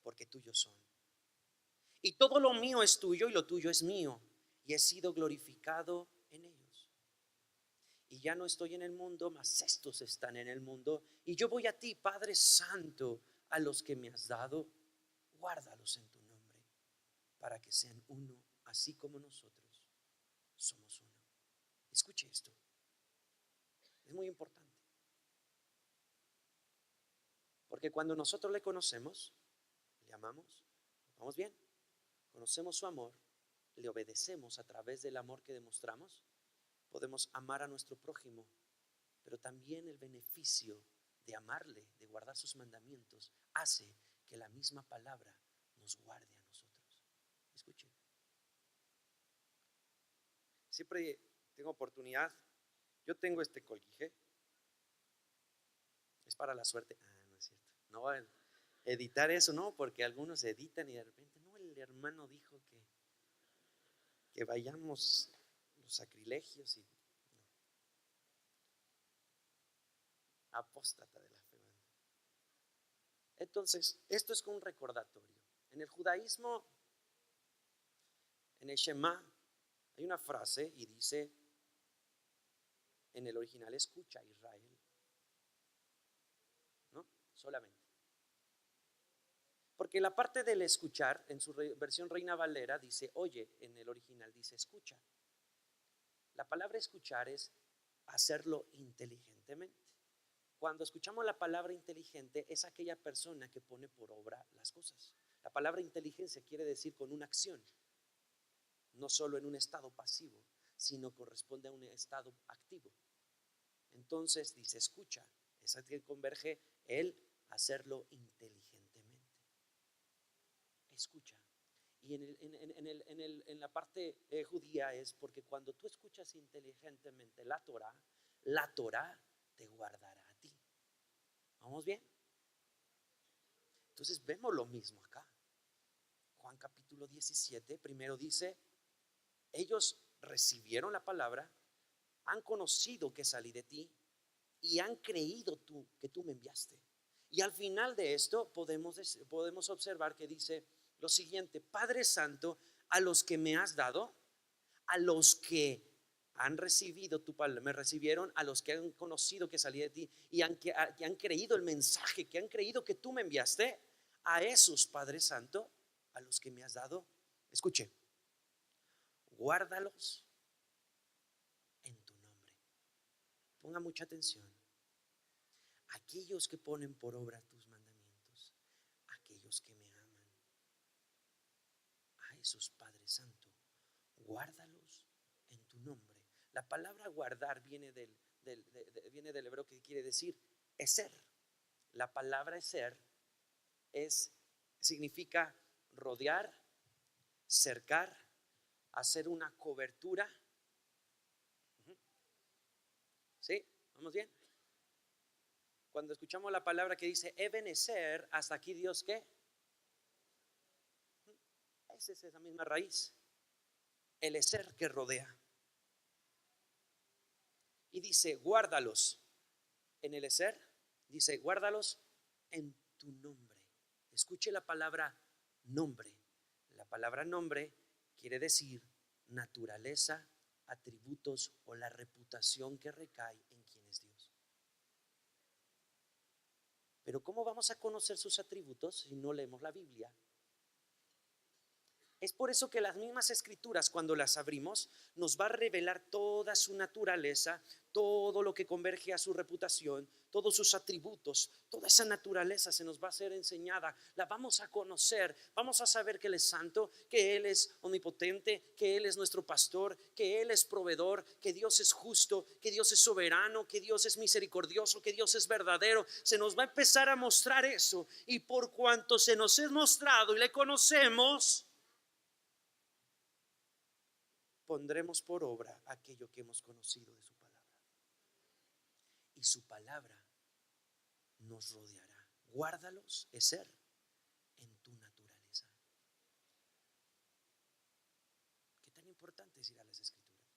porque tuyos son. Y todo lo mío es tuyo y lo tuyo es mío, y he sido glorificado en ellos. Y ya no estoy en el mundo, mas estos están en el mundo. Y yo voy a ti, Padre Santo, a los que me has dado, guárdalos en tu nombre, para que sean uno, así como nosotros somos uno. Escuche esto, es muy importante. Porque cuando nosotros le conocemos, le amamos, ¿vamos bien? Conocemos su amor, le obedecemos a través del amor que demostramos, podemos amar a nuestro prójimo, pero también el beneficio de amarle, de guardar sus mandamientos, hace que la misma palabra nos guarde a nosotros. Escuchen. Siempre tengo oportunidad. Yo tengo este colguije. Es para la suerte. No es cierto. No va a editar eso, no, porque algunos editan y de repente, no, el hermano dijo que vayamos los sacrilegios y apóstata de la fe. Entonces, esto es como un recordatorio. En el judaísmo, en el Shema, hay una frase y dice, en el original, escucha Israel, ¿no? Solamente. Porque la parte del escuchar, en su versión Reina Valera, dice oye, en el original dice escucha. La palabra escuchar es hacerlo inteligentemente. Cuando escuchamos la palabra inteligente, es aquella persona que pone por obra las cosas. La palabra inteligencia quiere decir con una acción, no solo en un estado pasivo, sino corresponde a un estado activo. Entonces dice escucha, es que converge el hacerlo inteligentemente. Escucha. Y en la parte judía es porque cuando tú escuchas inteligentemente la Torah te guardará a ti. ¿Vamos bien? Entonces vemos lo mismo acá. Juan capítulo 17, primero dice, ellos recibieron la palabra, han conocido que salí de ti y han creído que tú me enviaste. Y al final de esto podemos observar que dice lo siguiente: Padre Santo, a los que me has dado, a los que han recibido tu palabra, me recibieron, a los que han conocido que salí de ti y que han creído el mensaje, que han creído que tú me enviaste, a esos, Padre Santo, a los que me has dado, escuche, guárdalos Ponga mucha atención. Aquellos que ponen por obra tus mandamientos, aquellos que me aman, a esos, Padre Santo, guárdalos en tu nombre. La palabra guardar viene viene del hebreo, que quiere decir eser. La palabra eser significa rodear, cercar, hacer una cobertura. ¿Sí? ¿Vamos bien? Cuando escuchamos la palabra que dice Ebenezer, hasta aquí Dios, ¿qué? Esa es esa misma raíz. El eser que rodea. Y dice, guárdalos. En el eser, dice, guárdalos en tu nombre. Escuche la palabra nombre. La palabra nombre quiere decir naturaleza, atributos o la reputación que recae en quien es Dios. Pero ¿cómo vamos a conocer sus atributos si no leemos la Biblia? Es por eso que las mismas escrituras, cuando las abrimos, nos va a revelar toda su naturaleza, todo lo que converge a su reputación, todos sus atributos. Toda esa naturaleza se nos va a ser enseñada, la vamos a conocer, vamos a saber que Él es santo, que Él es omnipotente, que Él es nuestro pastor, que Él es proveedor, que Dios es justo, que Dios es soberano, que Dios es misericordioso, que Dios es verdadero. Se nos va a empezar a mostrar eso, y por cuanto se nos es mostrado y le conocemos, pondremos por obra aquello que hemos conocido de su palabra. Y su palabra nos rodeará. Guárdalos, es ser, en tu naturaleza. ¿Qué tan importante es ir a las escrituras?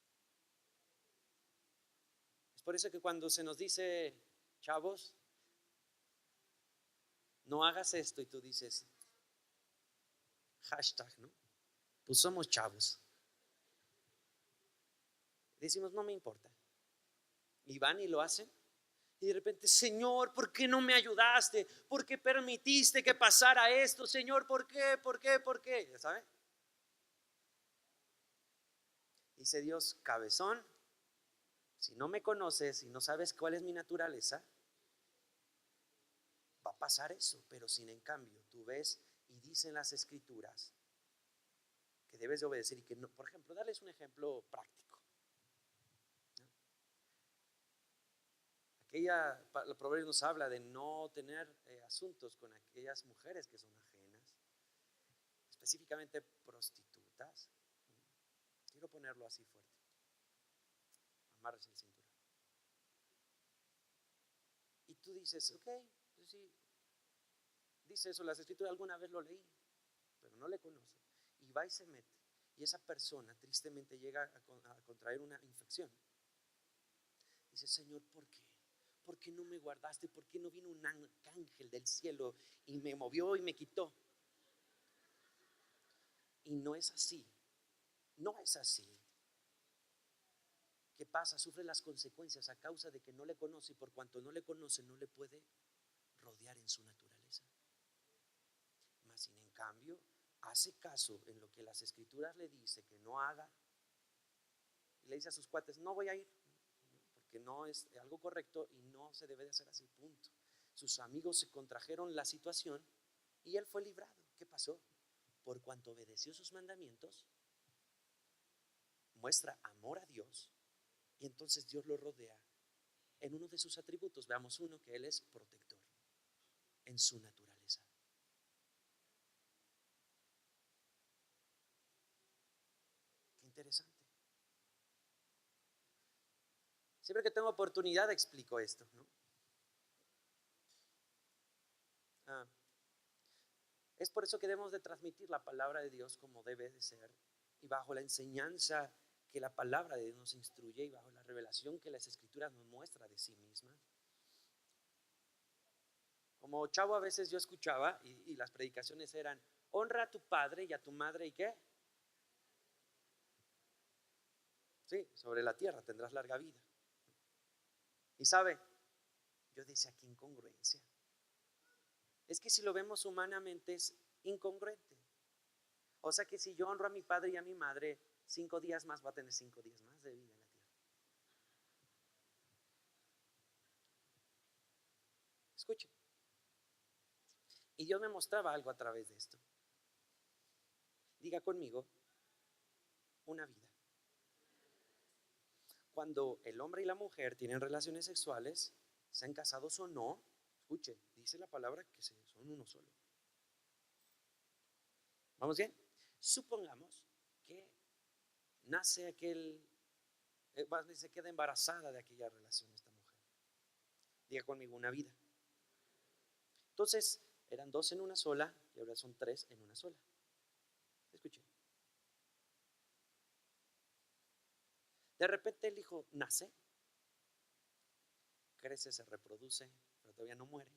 Es por eso que cuando se nos dice, chavos, no hagas esto, y tú dices, hashtag, ¿no? Pues somos chavos. Decimos, no me importa. Y van y lo hacen. Y de repente, Señor, ¿por qué no me ayudaste? ¿Por qué permitiste que pasara esto? Señor, ¿por qué? ¿Por qué? ¿Por qué? ¿Ya sabe? Dice Dios, cabezón, si no me conoces y no sabes cuál es mi naturaleza, va a pasar eso. Pero sin en cambio, tú ves y dicen las escrituras que debes de obedecer y que no. Por ejemplo, darles un ejemplo práctico. El proverbio nos habla de no tener asuntos con aquellas mujeres que son ajenas, específicamente prostitutas. Quiero ponerlo así fuerte. Amarres el cinturón. Y tú dices, ok, pues sí, dice eso las escrituras, alguna vez lo leí, pero no le conoce. Y va y se mete. Y esa persona tristemente llega a contraer una infección. Dice, Señor, ¿por qué? ¿Por qué no me guardaste? ¿Por qué no vino un ángel del cielo y me movió y me quitó? Y no es así. No es así. ¿Qué pasa? Sufre las consecuencias a causa de que no le conoce, y por cuanto no le conoce, no le puede rodear en su naturaleza. Mas sin en cambio, hace caso en lo que las escrituras le dice que no haga, y le dice a sus cuates, no voy a ir, porque no es algo correcto y no se debe de hacer así, punto. Sus amigos se contrajeron la situación y él fue librado. ¿Qué pasó? Por cuanto obedeció sus mandamientos, muestra amor a Dios, y entonces Dios lo rodea en uno de sus atributos. Veamos uno, que Él es protector en su naturaleza. Qué interesante. Siempre que tengo oportunidad explico esto, ¿no? Es por eso que debemos de transmitir la palabra de Dios como debe de ser, y bajo la enseñanza que la palabra de Dios nos instruye, y bajo la revelación que las escrituras nos muestra de sí mismas. Como chavo, a veces yo escuchaba y las predicaciones eran: honra a tu padre y a tu madre, ¿y qué? Sí, sobre la tierra tendrás larga vida. Y sabe, yo decía, qué incongruencia. Es que si lo vemos humanamente es incongruente. O sea que si yo honro a mi padre y a mi madre, 5 días más va a tener 5 días más de vida en la tierra. Escuche. Y Dios me mostraba algo a través de esto. Diga conmigo, una vida. Cuando el hombre y la mujer tienen relaciones sexuales, sean casados o no, escuche, dice la palabra que son uno solo. ¿Vamos bien? Supongamos que nace se queda embarazada de aquella relación esta mujer. Diga conmigo, una vida. Entonces, eran dos en una sola y ahora son tres en una sola. Escuche. De repente el hijo nace, crece, se reproduce, pero todavía no muere.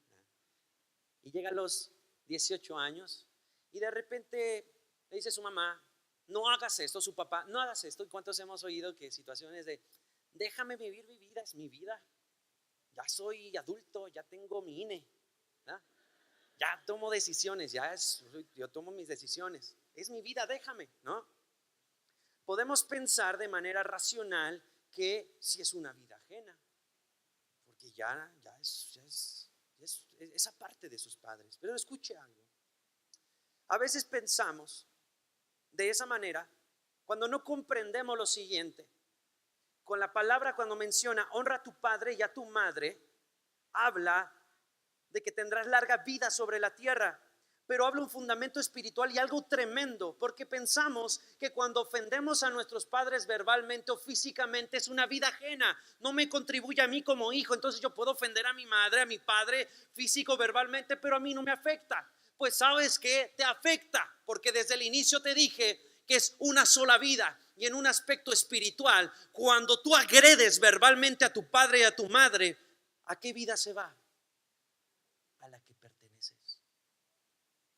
Y llega a los 18 años y de repente le dice a su mamá, no hagas esto, su papá, no hagas esto. ¿Y cuántos hemos oído que situaciones de, déjame vivir mi vida, es mi vida? Ya soy adulto, ya tengo mi INE, ¿verdad? Ya tomo decisiones, yo tomo mis decisiones, es mi vida, déjame, ¿no? Podemos pensar de manera racional que si es una vida ajena, porque ya es aparte de sus padres. Pero escuche algo. A veces pensamos de esa manera cuando no comprendemos lo siguiente. Con la palabra, cuando menciona honra a tu padre y a tu madre, habla de que tendrás larga vida sobre la tierra, pero habla un fundamento espiritual y algo tremendo, porque pensamos que cuando ofendemos a nuestros padres verbalmente o físicamente es una vida ajena, no me contribuye a mí como hijo, entonces yo puedo ofender a mi madre, a mi padre físico, verbalmente, pero a mí no me afecta. Pues sabes que te afecta, porque desde el inicio te dije que es una sola vida. Y en un aspecto espiritual, cuando tú agredes verbalmente a tu padre y a tu madre, ¿a qué vida se va? A la que perteneces,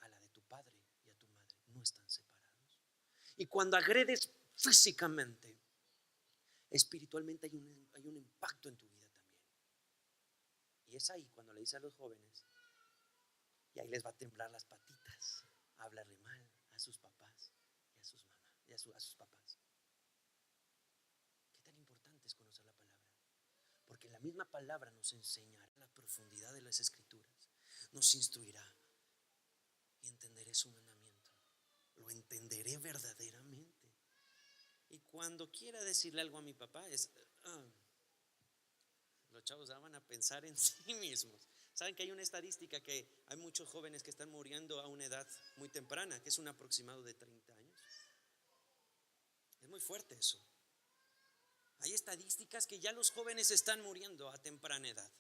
a la de tu padre y a tu madre. No están separados. Y cuando agredes físicamente, espiritualmente hay un impacto en tu vida también. Y es ahí cuando le dice a los jóvenes, y ahí les va a temblar las patitas, a hablarle mal a sus papás y a sus mamás y a sus papás. Qué tan importante es conocer la palabra, porque la misma palabra nos enseñará la profundidad de las escrituras, nos instruirá y entenderé su mandamiento, lo entenderé verdaderamente. Y cuando quiera decirle algo a mi papá los chavos van a pensar en sí mismos. Saben que hay una estadística que hay muchos jóvenes que están muriendo a una edad muy temprana, que es un aproximado de 30 años. Es muy fuerte eso. Hay estadísticas que ya los jóvenes están muriendo a temprana edad.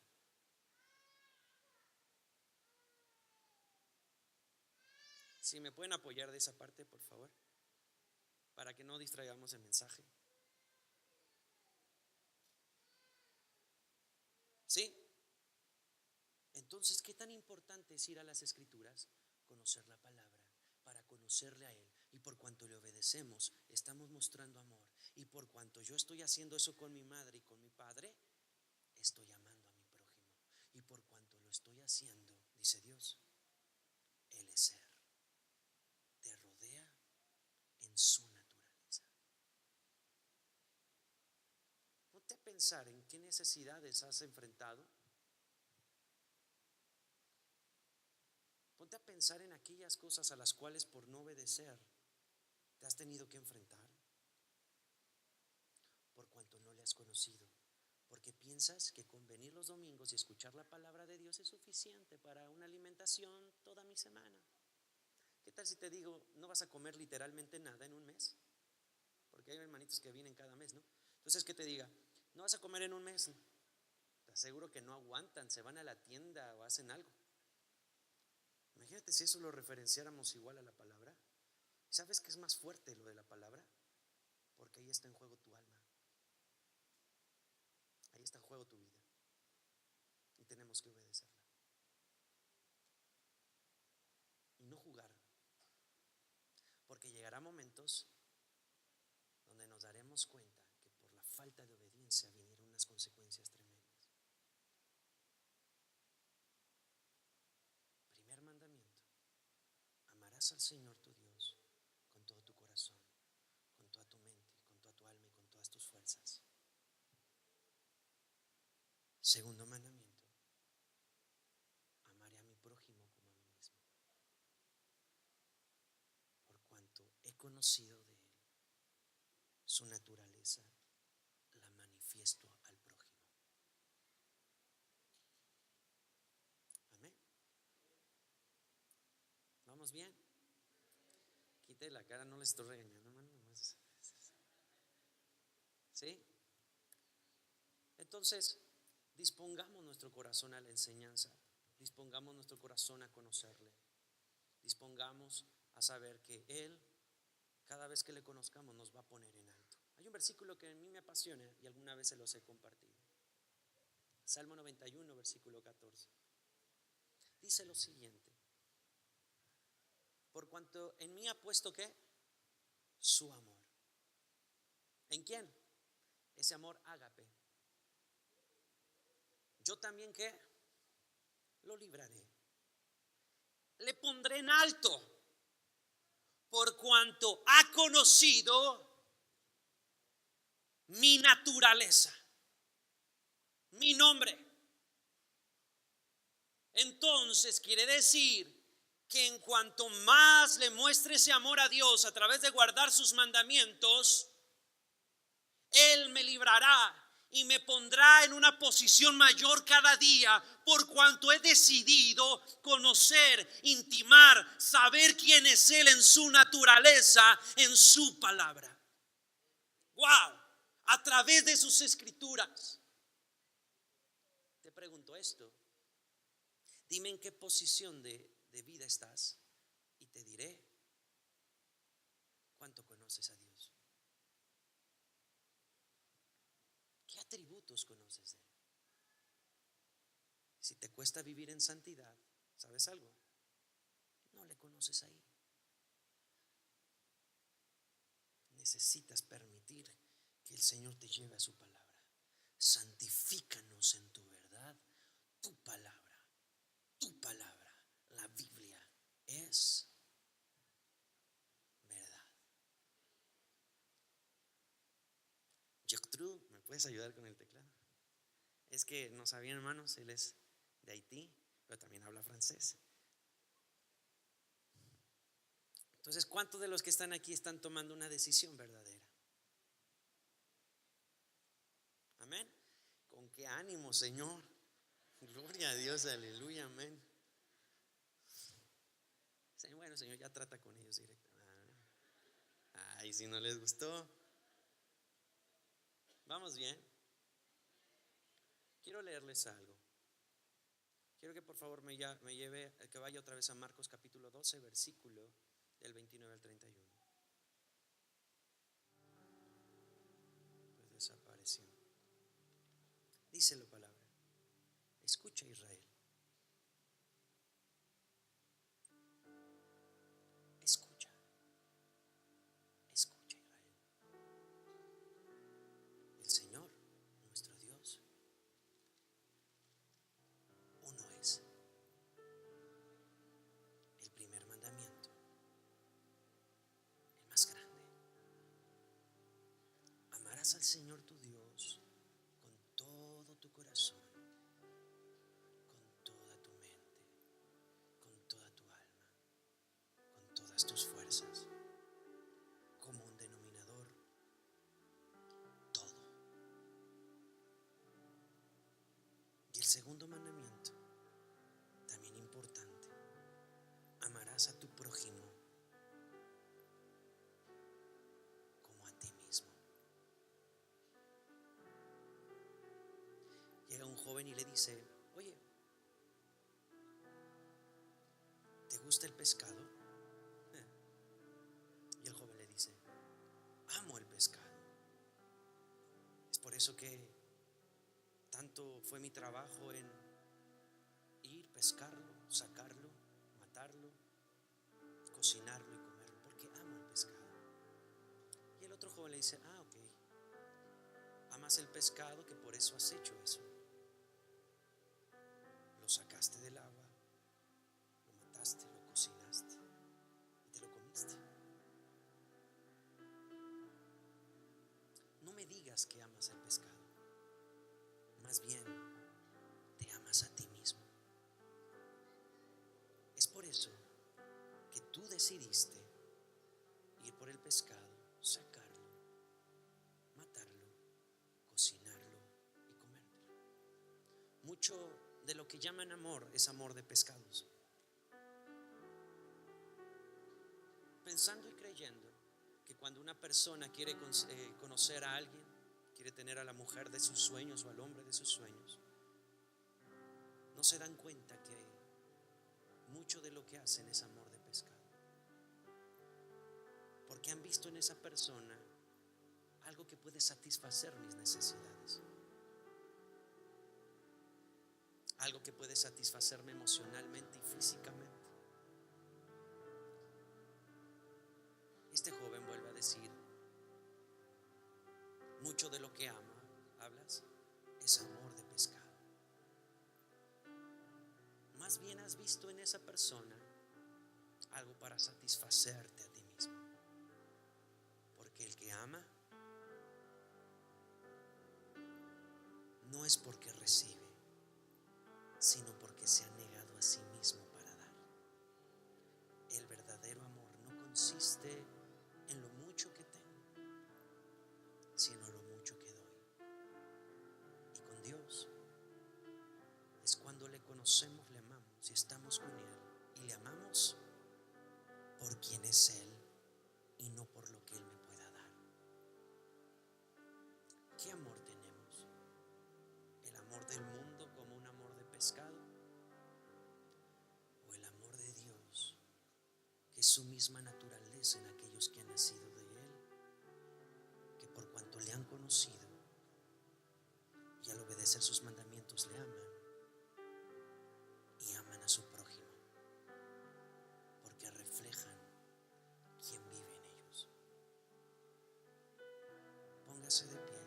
Si me pueden apoyar de esa parte, por favor, para que no distraigamos el mensaje. ¿Sí? Entonces, ¿qué tan importante es ir a las escrituras? Conocer la palabra, para conocerle a Él. Y por cuanto le obedecemos, estamos mostrando amor. Y por cuanto yo estoy haciendo eso con mi madre y con mi padre, estoy amando a mi prójimo. Y por cuanto lo estoy haciendo, dice Dios, Él es ser. Te rodea en su naturaleza. Ponte a pensar en qué necesidades has enfrentado. Ponte a pensar en aquellas cosas a las cuales por no obedecer te has tenido que enfrentar, por cuanto no le has conocido, porque piensas que con venir los domingos y escuchar la palabra de Dios es suficiente para una alimentación toda mi semana. ¿Qué tal si te digo, no vas a comer literalmente nada en un mes? Porque hay hermanitos que vienen cada mes, ¿no? Entonces, ¿qué te diga? No vas a comer en un mes. Te aseguro que no aguantan, se van a la tienda o hacen algo. Imagínate si eso lo referenciáramos igual a la palabra. ¿Sabes qué es más fuerte lo de la palabra? Porque ahí está en juego tu alma. Ahí está en juego tu vida. Y tenemos que obedecerla. Y no jugar. Porque llegará momentos donde nos daremos cuenta que por la falta de obediencia vinieron unas consecuencias tremendas. Primer mandamiento: amarás al Señor tu Dios con todo tu corazón, con toda tu mente, con toda tu alma y con todas tus fuerzas. Segundo mandamiento: conocido de Él, su naturaleza la manifiesto al prójimo. Amén. ¿Vamos bien? Quite la cara, no les estoy regañando, hermano. ¿Sí? Entonces, dispongamos nuestro corazón a la enseñanza, dispongamos nuestro corazón a conocerle, dispongamos a saber que Él, cada vez que le conozcamos, nos va a poner en alto. Hay un versículo que a mí me apasiona y alguna vez se los he compartido. Salmo 91, versículo 14. Dice lo siguiente: por cuanto en mí ha puesto ¿qué? Su amor. ¿En quién? Ese amor ágape. Yo también ¿qué? Lo libraré. Le pondré en alto por cuanto ha conocido mi naturaleza, mi nombre. Entonces quiere decir que en cuanto más le muestre ese amor a Dios a través de guardar sus mandamientos, Él me librará y me pondrá en una posición mayor cada día, por cuanto he decidido conocer, intimar, saber quién es Él en su naturaleza, en su palabra. Wow, a través de sus escrituras. Te pregunto esto: dime en qué posición de vida estás y te diré cuánto conoces a Dios. ¿Qué atributos conoces de Él? Si te cuesta vivir en santidad, ¿sabes algo? No le conoces ahí. Necesitas permitir que el Señor te lleve a su palabra. Santifícanos en tu verdad. Tu palabra, la Biblia es verdad. Yoctru, ¿me puedes ayudar con el teclado? Es que no sabían, hermanos, él es de Haití, pero también habla francés. Entonces, ¿cuántos de los que están aquí están tomando una decisión verdadera? Amén. ¿Con qué ánimo, Señor? Gloria a Dios, aleluya, amén. Bueno, Señor, ya trata con ellos directamente. Ay, si no les gustó. Vamos bien. Quiero leerles algo. Quiero que por favor me lleve, que vaya otra vez a Marcos capítulo 12, versículo del 29 al 31. Pues desapareció. Dice la palabra: escucha, Israel. Escucha, Israel. El Señor, nuestro Dios, uno es. El primer mandamiento, el más grande: amarás al Señor tu Dios con todo tu corazón, con toda tu mente, con toda tu alma, con todas tus fuerzas. Como un denominador, todo. Y el segundo mandamiento, también importante: amarás a tu prójimo como a ti mismo. Llega un joven y le dice: oye, ¿te gusta el pescado? Y el joven le dice: amo el pescado. Es por eso que tanto fue mi trabajo en ir, pescarlo, sacarlo, matarlo, cocinarlo y comerlo, porque amo el pescado. Y el otro joven le dice: ok, amas el pescado, que por eso has hecho eso. Lo sacaste del agua, lo mataste, lo cocinaste y te lo comiste. No me digas que amas el pescado, más bien te amas a ti mismo. Es por eso que tú decidiste ir por el pescado, sacarlo, matarlo, cocinarlo y comértelo. Mucho de lo que llaman amor es amor de pescados. Pensando y creyendo que cuando una persona quiere conocer a alguien, quiere tener a la mujer de sus sueños o al hombre de sus sueños, no se dan cuenta que mucho de lo que hacen es amor de pescado, porque han visto en esa persona algo que puede satisfacer mis necesidades, algo que puede satisfacerme emocionalmente y físicamente. Este joven vuelve a decir: mucho de lo que hablas es amor de pescado. Más bien has visto en esa persona algo para satisfacerte a ti mismo, porque el que ama no es porque recibe, sino porque se ha negado a sí mismo para dar. El verdadero amor no consiste en lo mucho que tengo, sino lo mucho que doy. Y con Dios es cuando le conocemos, le amamos y estamos con Él, y le amamos por quien es Él y no por lo que Él me pueda dar. ¿Qué amor tenemos? ¿El amor del mundo como un amor de pescado? ¿O el amor de Dios, que es su misma naturaleza en aquellos que han nacido de Él, que por cuanto le han conocido y al obedecer sus mandamientos le aman y aman a su prójimo, porque reflejan quien vive en ellos? Póngase de pie.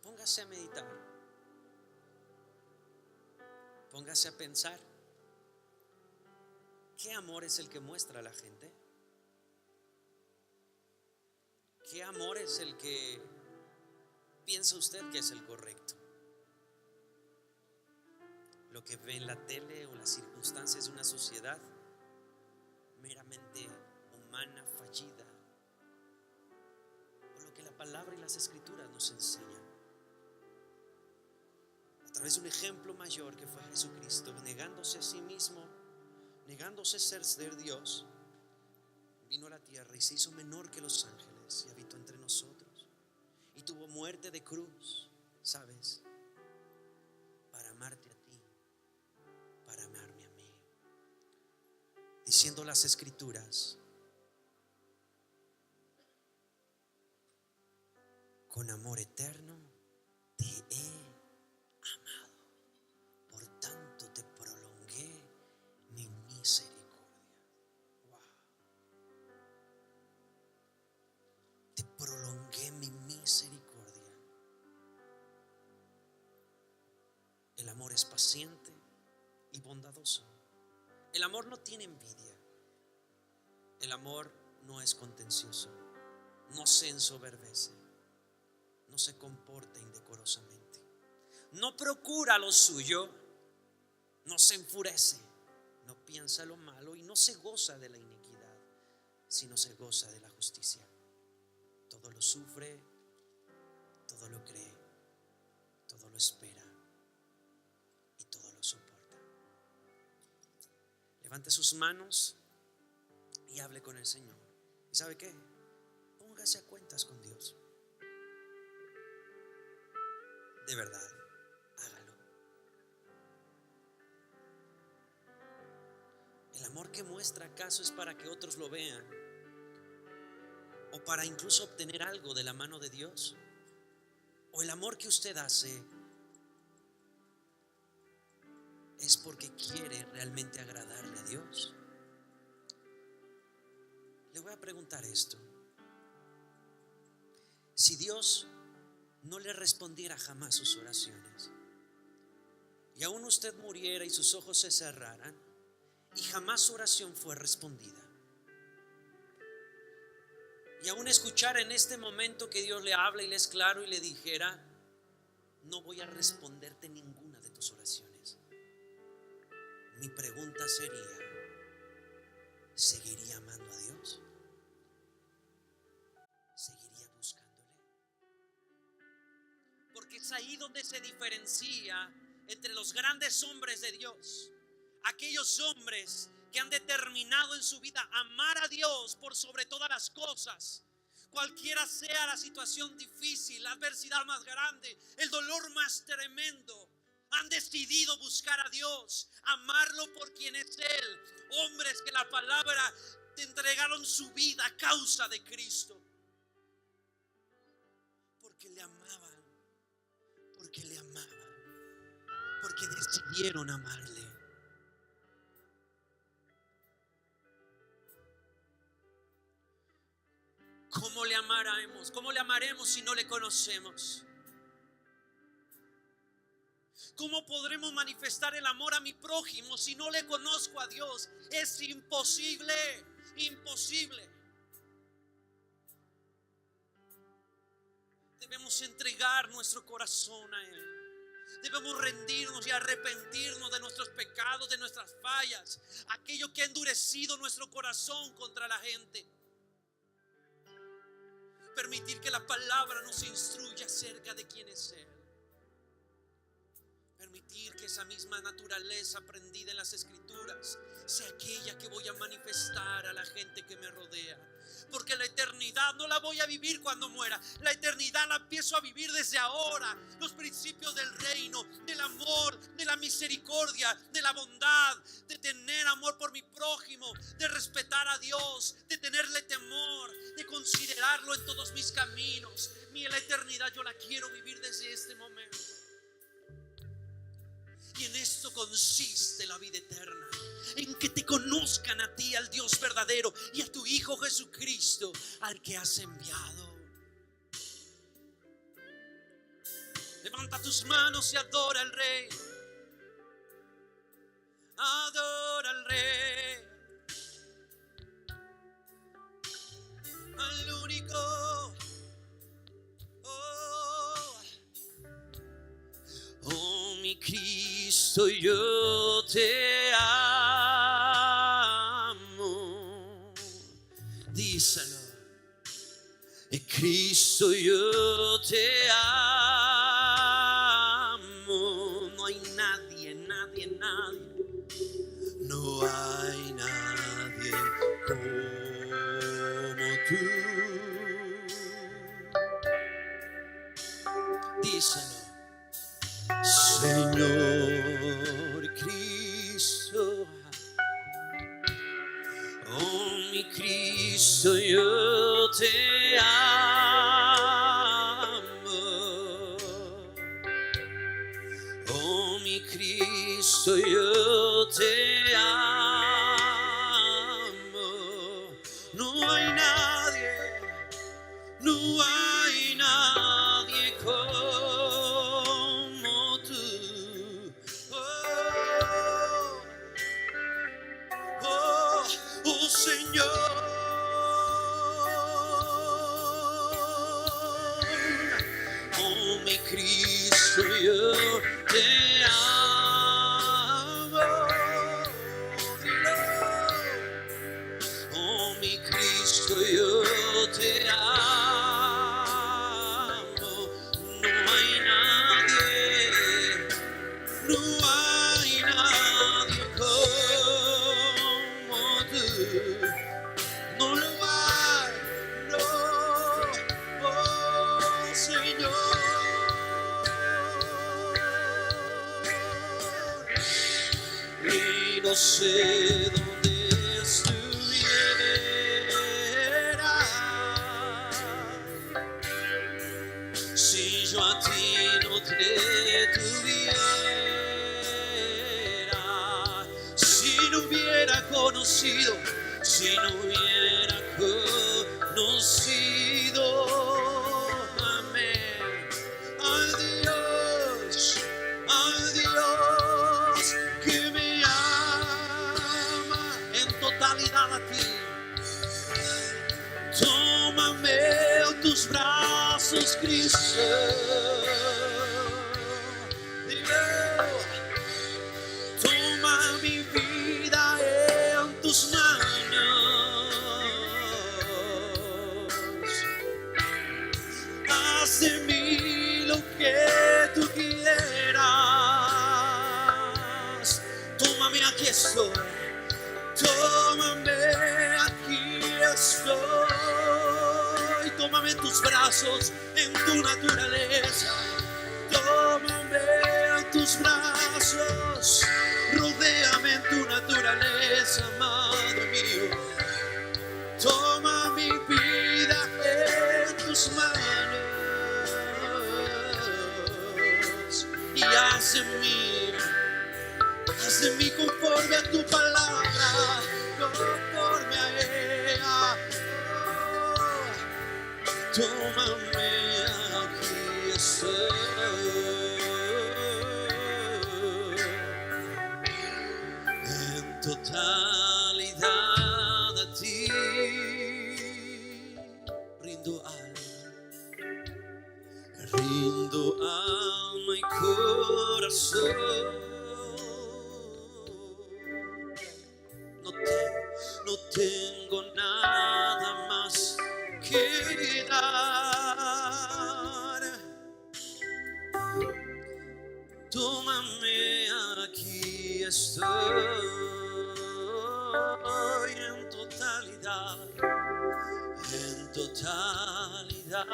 Póngase a meditar. Póngase a pensar. ¿Qué amor es el que muestra a la gente? ¿Qué amor es el que piensa usted que es el correcto? ¿Lo que ve en la tele o las circunstancias de una sociedad meramente humana, fallida? ¿O lo que la palabra y las escrituras nos enseñan? A través de un ejemplo mayor que fue Jesucristo, negándose a sí mismo, negándose ser Dios, vino a la tierra y se hizo menor que los ángeles y habitó entre nosotros y tuvo muerte de cruz, ¿sabes? Para amarte a ti, para amarme a mí. Diciendo las escrituras: con amor eterno te he amado, por tanto te prolongué mi misericordia. Wow. Te prolongué mi misericordia. El amor es paciente y bondadoso. El amor no tiene envidia. El amor no es contencioso, no se ensoberbece, no se comporta indecorosamente, no procura lo suyo, no se enfurece, no piensa lo malo y no se goza de la iniquidad, sino se goza de la justicia. Todo lo sufre, todo lo cree, todo lo espera y todo lo soporta. Levante sus manos y hable con el Señor. ¿Y sabe qué? Póngase a cuentas con Dios. De verdad, hágalo. ¿El amor que muestra acaso es para que otros lo vean? ¿O para incluso obtener algo de la mano de Dios? ¿O el amor que usted hace es porque quiere realmente agradarle a Dios? Le voy a preguntar esto: si Dios no le respondiera jamás sus oraciones, y aún usted muriera y sus ojos se cerraran y jamás su oración fue respondida, y aún escuchara en este momento que Dios le habla y le es claro y le dijera: no voy a responderte ninguna tus oraciones. Mi pregunta sería: ¿seguiría amando a Dios? ¿Seguiría buscándole? Porque es ahí donde se diferencia entre los grandes hombres de Dios, aquellos hombres que han determinado en su vida amar a Dios por sobre todas las cosas, cualquiera sea la situación difícil, la adversidad más grande, el dolor más tremendo. Han decidido buscar a Dios, amarlo por quien es Él. Hombres que la palabra te entregaron su vida a causa de Cristo, porque le amaban, porque decidieron amarle. ¿Cómo le amaremos? ¿Cómo le amaremos si no le conocemos? ¿Cómo podremos manifestar el amor a mi prójimo si no le conozco a Dios? Es imposible, imposible. Debemos entregar nuestro corazón a Él. Debemos rendirnos y arrepentirnos de nuestros pecados, de nuestras fallas, aquello que ha endurecido nuestro corazón contra la gente. Permitir que la palabra nos instruya acerca de quién es Él. Permitir que esa misma naturaleza aprendida en las Escrituras sea aquella que voy a manifestar a la gente que me rodea. Porque la eternidad no la voy a vivir cuando muera. La eternidad la empiezo a vivir desde ahora. Los principios del reino, del amor, de la misericordia, de la bondad, de tener amor por mi prójimo, de respetar a Dios, de tenerle temor, de considerarlo en todos mis caminos. La eternidad yo la quiero vivir desde este momento. Y en esto consiste la vida eterna, en que te conozcan a ti, al Dios verdadero, y a tu Hijo Jesucristo, al que has enviado. Levanta tus manos y adora al Rey. Adora al Rey, al único. Oh, mi Cristo, yo te amo. Díselo. Cristo, yo te amo. No hay nadie, nadie, nadie. No hay nadie como tú. Díselo. Señor Cristo, oh mi Cristo, yo te amo. Oh mi Cristo, yo te amo. No hay nadie, no hay nadie como tú. Oh Señor, oh mi Cristo, yo te amo. Oh mi Cristo, yo te amo. No hay nadie, no hay nadie como tú. No lo hay, no, oh Señor. Y no sé dónde estuviera si yo a ti no te tuviera, si no hubiera conocido, si no hubiera conocido, amén, al Dios que me ama en totalidad a ti. Tómame en tus brazos, Cristo. de mí lo que tú quieras. Tómame, aquí estoy. Tómame, aquí estoy. Tómame en tus brazos, en tu naturaleza. Tómame en tus brazos. Rodéame en tu naturaleza, amado mío. Toma mi vida en tus manos y haz de mí conforme a tu palabra, conforme a ella. Tómame, aquí estoy, en totalidad a ti. Rindo alma y corazón. No tengo nada más que dar. Tómame, aquí estoy en totalidad, en totalidad.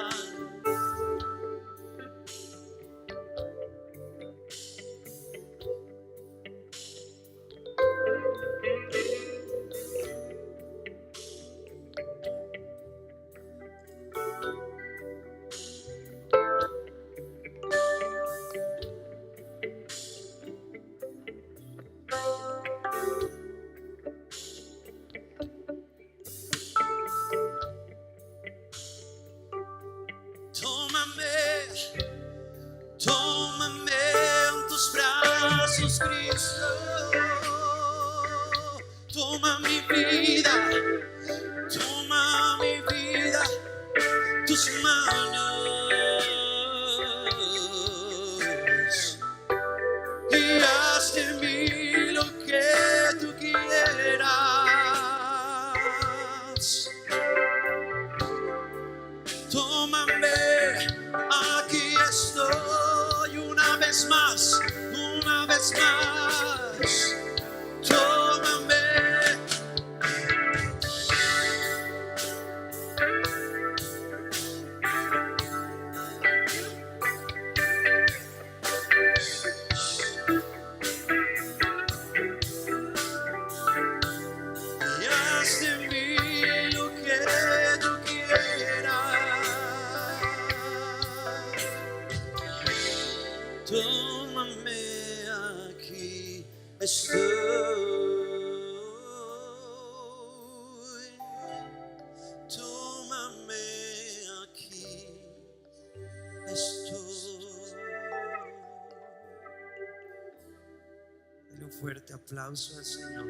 Tómame en tus brazos, Cristo. Toma mi vida, tus manos y haz de mí lo que tú quieras. Tómame, aquí estoy una vez más, una vez más. Tómame. Y haz de mí lo que tú quieras. Tómame, aquí estoy. Tómame, aquí estoy. Dale un fuerte aplauso al Señor.